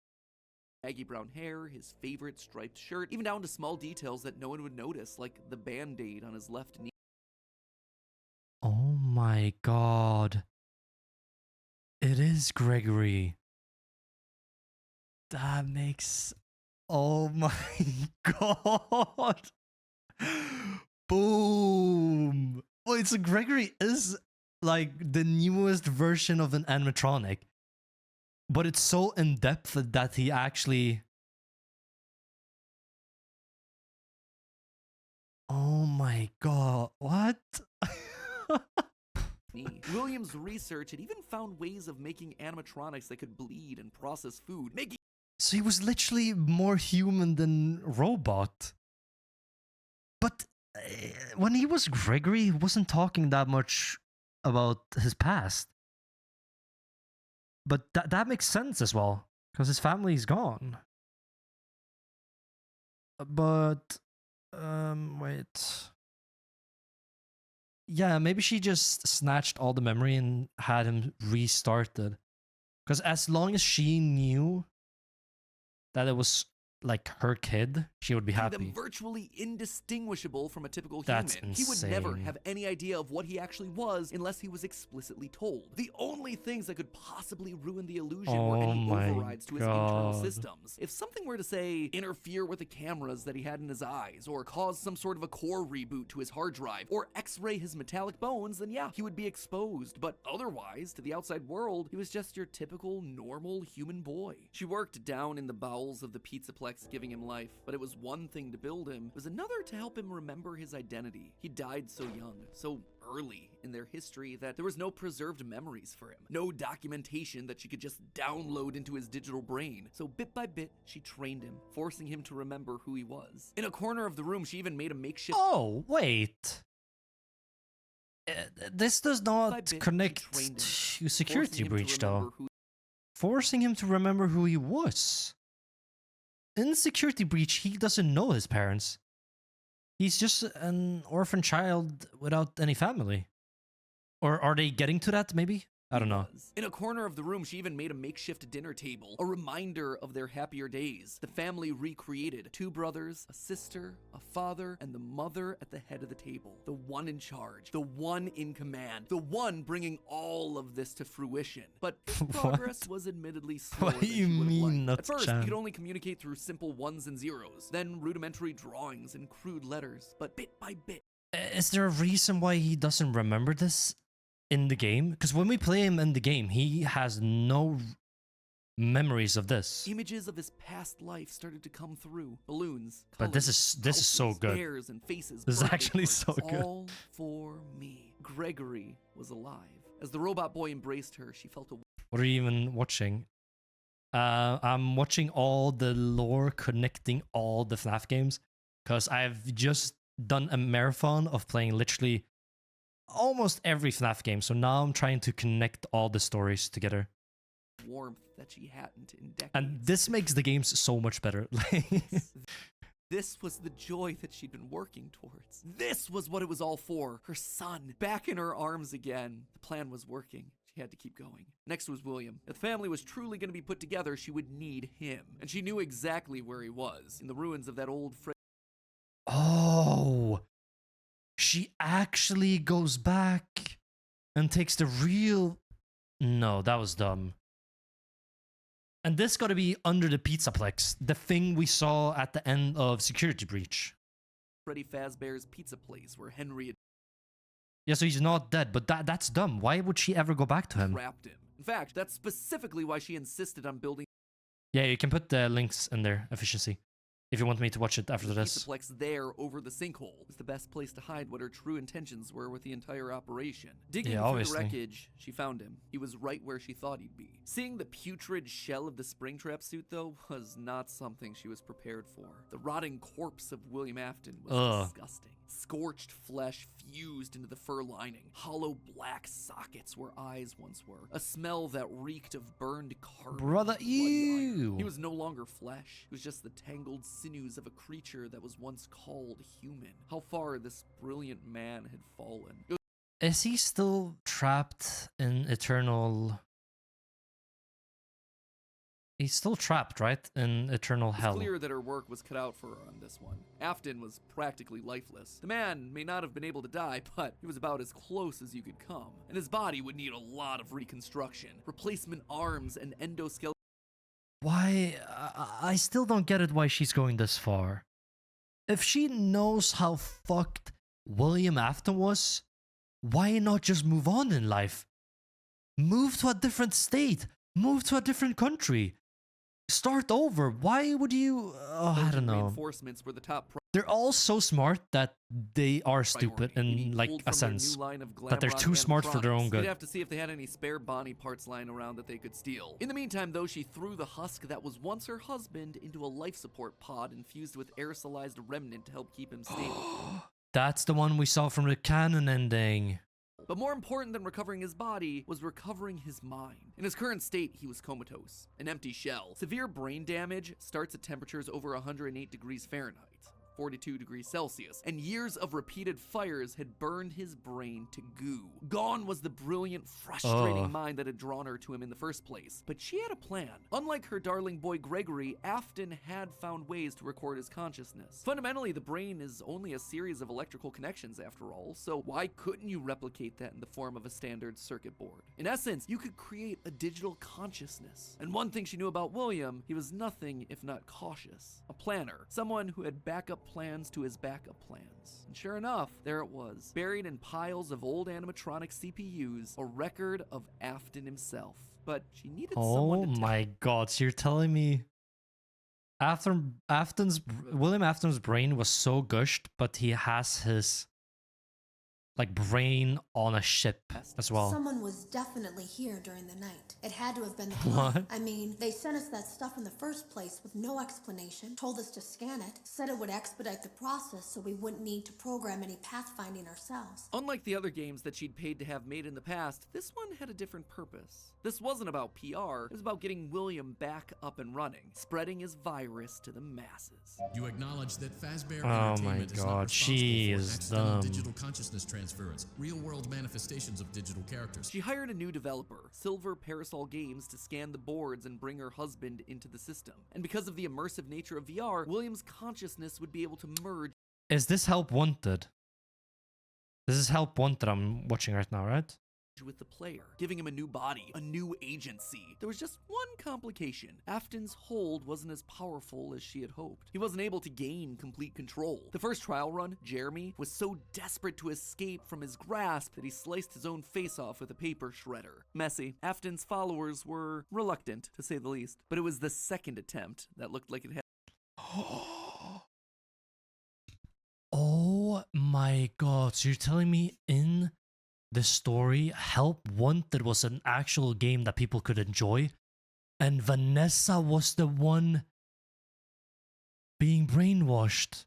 Baggy brown hair, his favorite striped shirt, even down to small details that no one would notice, like the band-aid on his left knee. Oh my god. It is Gregory. That makes... Oh my god. Boom. Wait, so Gregory is like the newest version of an animatronic. But it's so in-depth that he actually... Oh my god, what? William's research had even found ways of making animatronics that could bleed and process food, making... So he was literally more human than robot. But when he was Gregory, he wasn't talking that much about his past. But that makes sense as well, because his family's gone. But, wait. Yeah, maybe she just snatched all the memory and had him restarted. Because as long as she knew that it was like her kid, she would be happy. Them virtually indistinguishable from a typical That's human. insane. He would never have any idea of what he actually was unless he was explicitly told. The only things that could possibly ruin the illusion were any overrides to his internal systems. If something were to, say, interfere with the cameras that he had in his eyes, or cause some sort of a core reboot to his hard drive, or x-ray his metallic bones, then yeah, he would be exposed. But otherwise, to the outside world, he was just your typical, normal human boy. She worked down in the bowels of the pizzaplex, giving him life, but it was one thing to build him, it was another to help him remember his identity. He died so young, so early in their history, that there was no preserved memories for him, no documentation that she could just download into his digital brain. So bit by bit, she trained him, forcing him to remember who he was. In a corner of the room, she even made a makeshift... Oh, wait. This does not connect to security breach, though. Forcing him to remember who he was. In security breach, he doesn't know his parents. He's just an orphan child without any family. Or are they getting to that, maybe? I don't know. In a corner of the room, she even made a makeshift dinner table, a reminder of their happier days. The family recreated 2 brothers, a sister, a father, and the mother at the head of the table. The one in charge, the one in command, the one bringing all of this to fruition. But his progress was admittedly slower What do you mean, At first, he could only communicate through simple ones and zeros, then rudimentary drawings and crude letters. But bit by bit... Is there a reason why he doesn't remember this in the game? Because when we play him in the game, he has no memories of this. Images of his past life started to come through. Balloons, but this is so good. Bears and faces. This is actually so good. All for me. Gregory was alive. As the robot boy embraced her, she felt a... What are you even watching? I'm watching all the lore connecting all the FNAF games, because I've just done a marathon of playing literally almost every FNAF game, so now I'm trying to connect all the stories together. Warmth that she hadn't in decades. And this makes the games so much better. This was the joy that she'd been working towards. This was what it was all for. Her son, back in her arms again. The plan was working. She had to keep going. Next was William. If the family was truly going to be put together, she would need him. And she knew exactly where he was, in the ruins of that old Oh, she actually goes back and takes the real... No, that was dumb. And this got to be under the pizzaplex, the thing we saw at the end of Security Breach. Freddy Fazbear's pizza place where Henry had... Yeah, so he's not dead, but that's dumb. Why would she ever go back to him? Trapped him. In fact, that's specifically why she insisted on building... Yeah, you can put the links in there, efficiency, if you want me to watch it after this. The pizzaplex there over the sinkhole was the best place to hide what her true intentions were with the entire operation. Digging through the wreckage, she found him. He was right where she thought he'd be. Seeing the putrid shell of the Springtrap suit, though, was not something she was prepared for. The rotting corpse of William Afton was disgusting. Scorched flesh fused into the fur lining. Hollow black sockets where eyes once were. A smell that reeked of burned carbon. Brother, ew. He was no longer flesh. It was just the tangled sinews of a creature that was once called human. How far this brilliant man had fallen. Is he still trapped in eternal... He's still trapped, right? In eternal hell. It's clear that her work was cut out for her on this one. Afton was practically lifeless. The man may not have been able to die, but he was about as close as you could come. And his body would need a lot of reconstruction. Replacement arms and endoskeleton. Why? I still don't get it why she's going this far. If she knows how fucked William Afton was, why not just move on in life? Move to a different state. Move to a different country. Start over. Why would you... I don't know. Reinforcements were the top They're all so smart that they are stupid in like a sense. That they're too smart for their own good. You'd have to see if they had any spare Bonnie parts lying around that they could steal. In the meantime, though, she threw the husk that was once her husband into a life support pod infused with aerosolized remnant to help keep him stable. That's the one we saw from the canon ending. But more important than recovering his body was recovering his mind. In his current state, he was comatose, an empty shell. Severe brain damage starts at temperatures over 108 degrees Fahrenheit. 42 degrees Celsius, and years of repeated fires had burned his brain to goo. Gone was the brilliant, frustrating mind that had drawn her to him in the first place. But she had a plan. Unlike her darling boy Gregory, Afton had found ways to record his consciousness. Fundamentally, the brain is only a series of electrical connections after all, so why couldn't you replicate that in the form of a standard circuit board? In essence, you could create a digital consciousness. And one thing she knew about William, he was nothing if not cautious. A planner. Someone who had backup plans to his backup plans. And sure enough, there it was, buried in piles of old animatronic CPUs, a record of Afton himself. But she needed someone to Oh my god, so you're telling me William Afton's brain was so gushed, but he has his like brain on a ship as well. Someone was definitely here during the night. It had to have been the plot. What? I mean, they sent us that stuff in the first place with no explanation, told us to scan it, said it would expedite the process so we wouldn't need to program any pathfinding ourselves. Unlike the other games that she'd paid to have made in the past, this one had a different purpose. This wasn't about PR, it was about getting William back up and running, spreading his virus to the masses. You acknowledge that Fazbear Oh my Entertainment is not god, she responsible for is accidental dumb. digital consciousness transference, real-world manifestations of digital characters. She hired a new developer, Silver Parasol Games, to scan the boards and bring her husband into the system. And because of the immersive nature of VR, William's consciousness would be able to merge. Is this Help Wanted? This is Help Wanted I'm watching right now, right? With the player, giving him a new body, a new agency. There was just one complication. Afton's hold wasn't as powerful as she had hoped. He wasn't able to gain complete control. The first trial run, Jeremy, was so desperate to escape from his grasp that he sliced his own face off with a paper shredder. Messy. Afton's followers were reluctant, to say the least. But it was the second attempt that looked like it had... Oh my god, so you're telling me in the story, Help Wanted was an actual game that people could enjoy, and Vanessa was the one being brainwashed.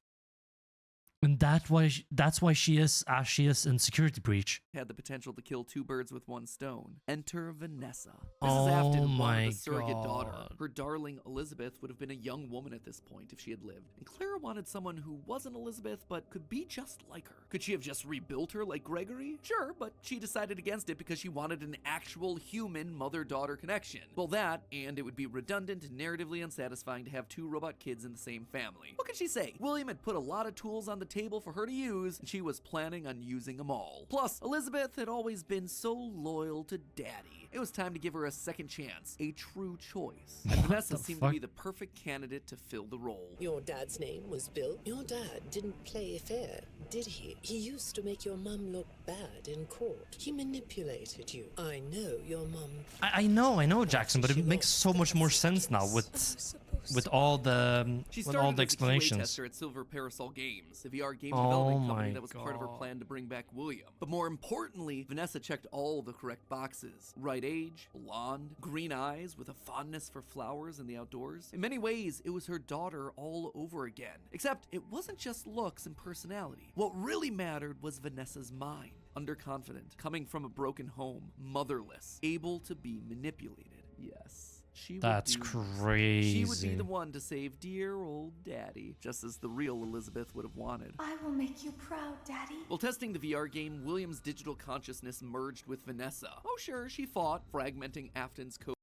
And that's why she is as she is in Security Breach. Had the potential to kill two birds with one stone. Enter Vanessa. Mrs. Afton wanted a surrogate daughter. Her darling Elizabeth would have been a young woman at this point if she had lived. And Clara wanted someone who wasn't Elizabeth but could be just like her. Could she have just rebuilt her like Gregory? Sure, but she decided against it because she wanted an actual human mother-daughter connection. Well, that, and it would be redundant and narratively unsatisfying to have two robot kids in the same family. What could she say? William had put a lot of tools on the table for her to use, and she was planning on using them all. Plus, Elizabeth had always been so loyal to Daddy. It was time to give her a second chance, a true choice. And Vanessa seemed to be the perfect candidate to fill the role. Your dad's name was Bill? Your dad didn't play fair, did he? He used to make your mum look bad in court. He manipulated you. I know your mum... I know, Jackson, but it makes so much more sense now with with all the She with started all the as a QA explanations. tester at Silver Parasol Games, the VR game Oh development company my that was part of her God. plan to bring back William. But more importantly, Vanessa checked all the correct boxes. Right age, blonde, green eyes with a fondness for flowers and the outdoors. In many ways, it was her daughter all over again. Except it wasn't just looks and personality. What really mattered was Vanessa's mind. Underconfident, coming from a broken home, motherless, able to be manipulated. Yes. She That's would crazy. She would be the one to save dear old daddy, just as the real Elizabeth would have wanted. I will make you proud, Daddy. While testing the VR game, William's digital consciousness merged with Vanessa. Oh sure, she fought, fragmenting Afton's code.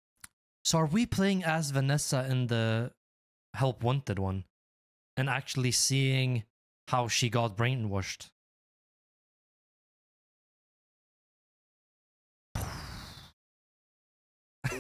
So are we playing as Vanessa in the Help Wanted one? And actually seeing how she got brainwashed?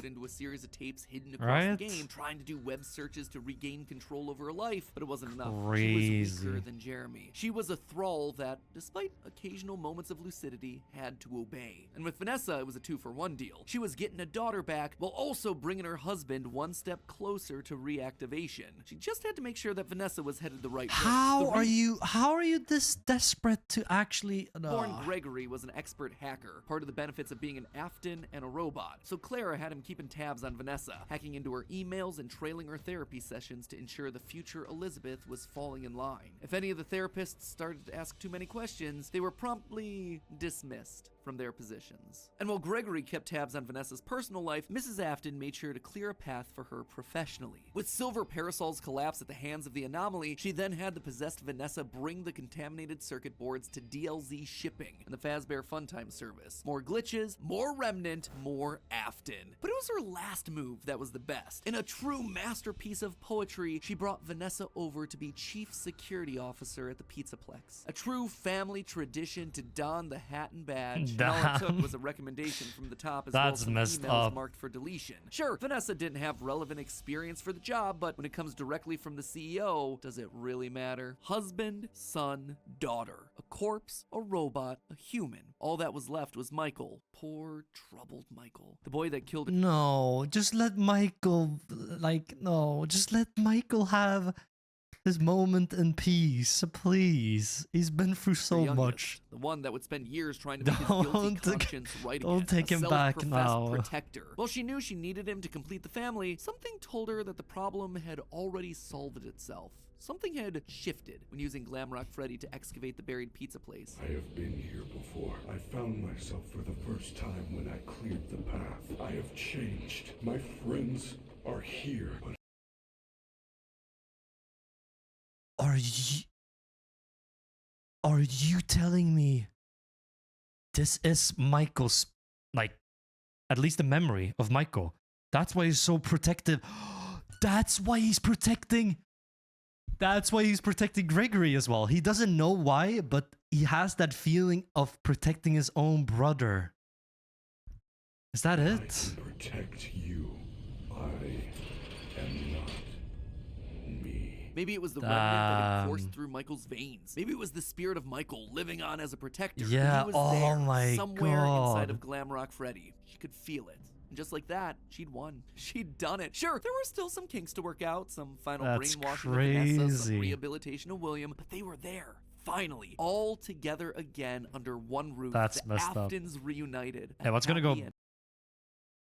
Into a series of tapes hidden across Right? the game, trying to do web searches to regain control over her life, but it wasn't enough. She Crazy. was weaker than Jeremy. She was a thrall that, despite occasional moments of lucidity, had to obey. And with Vanessa, it was a 2-for-1 deal. She was getting a daughter back, while also bringing her husband one step closer to reactivation. She just had to make sure that Vanessa was headed the right way. How are you this desperate to actually... Born Gregory was an expert hacker, part of the benefits of being an Afton and a robot. So Clara had him keeping tabs on Vanessa, hacking into her emails and trailing her therapy sessions to ensure the future Elizabeth was falling in line. If any of the therapists started to ask too many questions, they were promptly dismissed from their positions. And while Gregory kept tabs on Vanessa's personal life, Mrs. Afton made sure to clear a path for her professionally. With Silver Parasol's collapse at the hands of the Anomaly, she then had the possessed Vanessa bring the contaminated circuit boards to DLZ shipping and the Fazbear Funtime service. More glitches, more remnant, more Afton. But it was her last move that was the best. In a true masterpiece of poetry, she brought Vanessa over to be chief security officer at the Pizzaplex. A true family tradition to don the hat and badge. And all it took was a recommendation from the top as well as some messed emails up. marked for deletion. Sure, Vanessa didn't have relevant experience for the job, but when it comes directly from the CEO, does it really matter? Husband, son, daughter. A corpse, a robot, a human. All that was left was Michael. Poor, troubled Michael. The boy that killed... No, just let Michael... just let Michael have his moment in peace, please. He's been through so much. The one that would spend years trying to make his guilty conscience right again. Don't take him back now. Protector. Well, she knew she needed him to complete the family. Something told her that the problem had already solved itself. Something had shifted when using Glamrock Freddy to excavate the buried pizza place. I have been here before. I found myself for the first time when I cleared the path. I have changed. My friends are here, but Are you telling me this is Michael's, at least the memory of Michael? That's why he's so protective. That's why he's protecting Gregory as well. He doesn't know why, but he has that feeling of protecting his own brother. Is that it? I can protect you. I am not me. Maybe it was the remnant that had coursed through Michael's veins. Maybe it was the spirit of Michael living on as a protector. Yeah, he was there, my somewhere God. inside of Glamrock Freddy. She could feel it. And just like that, she'd won. She'd done it. Sure, there were still some kinks to work out, some final That's brainwashing of Vanessa, some crazy. rehabilitation of William, but they were there. Finally, all together again under one roof. That's the messed up. Aftons reunited. Hey, what's gonna go Happy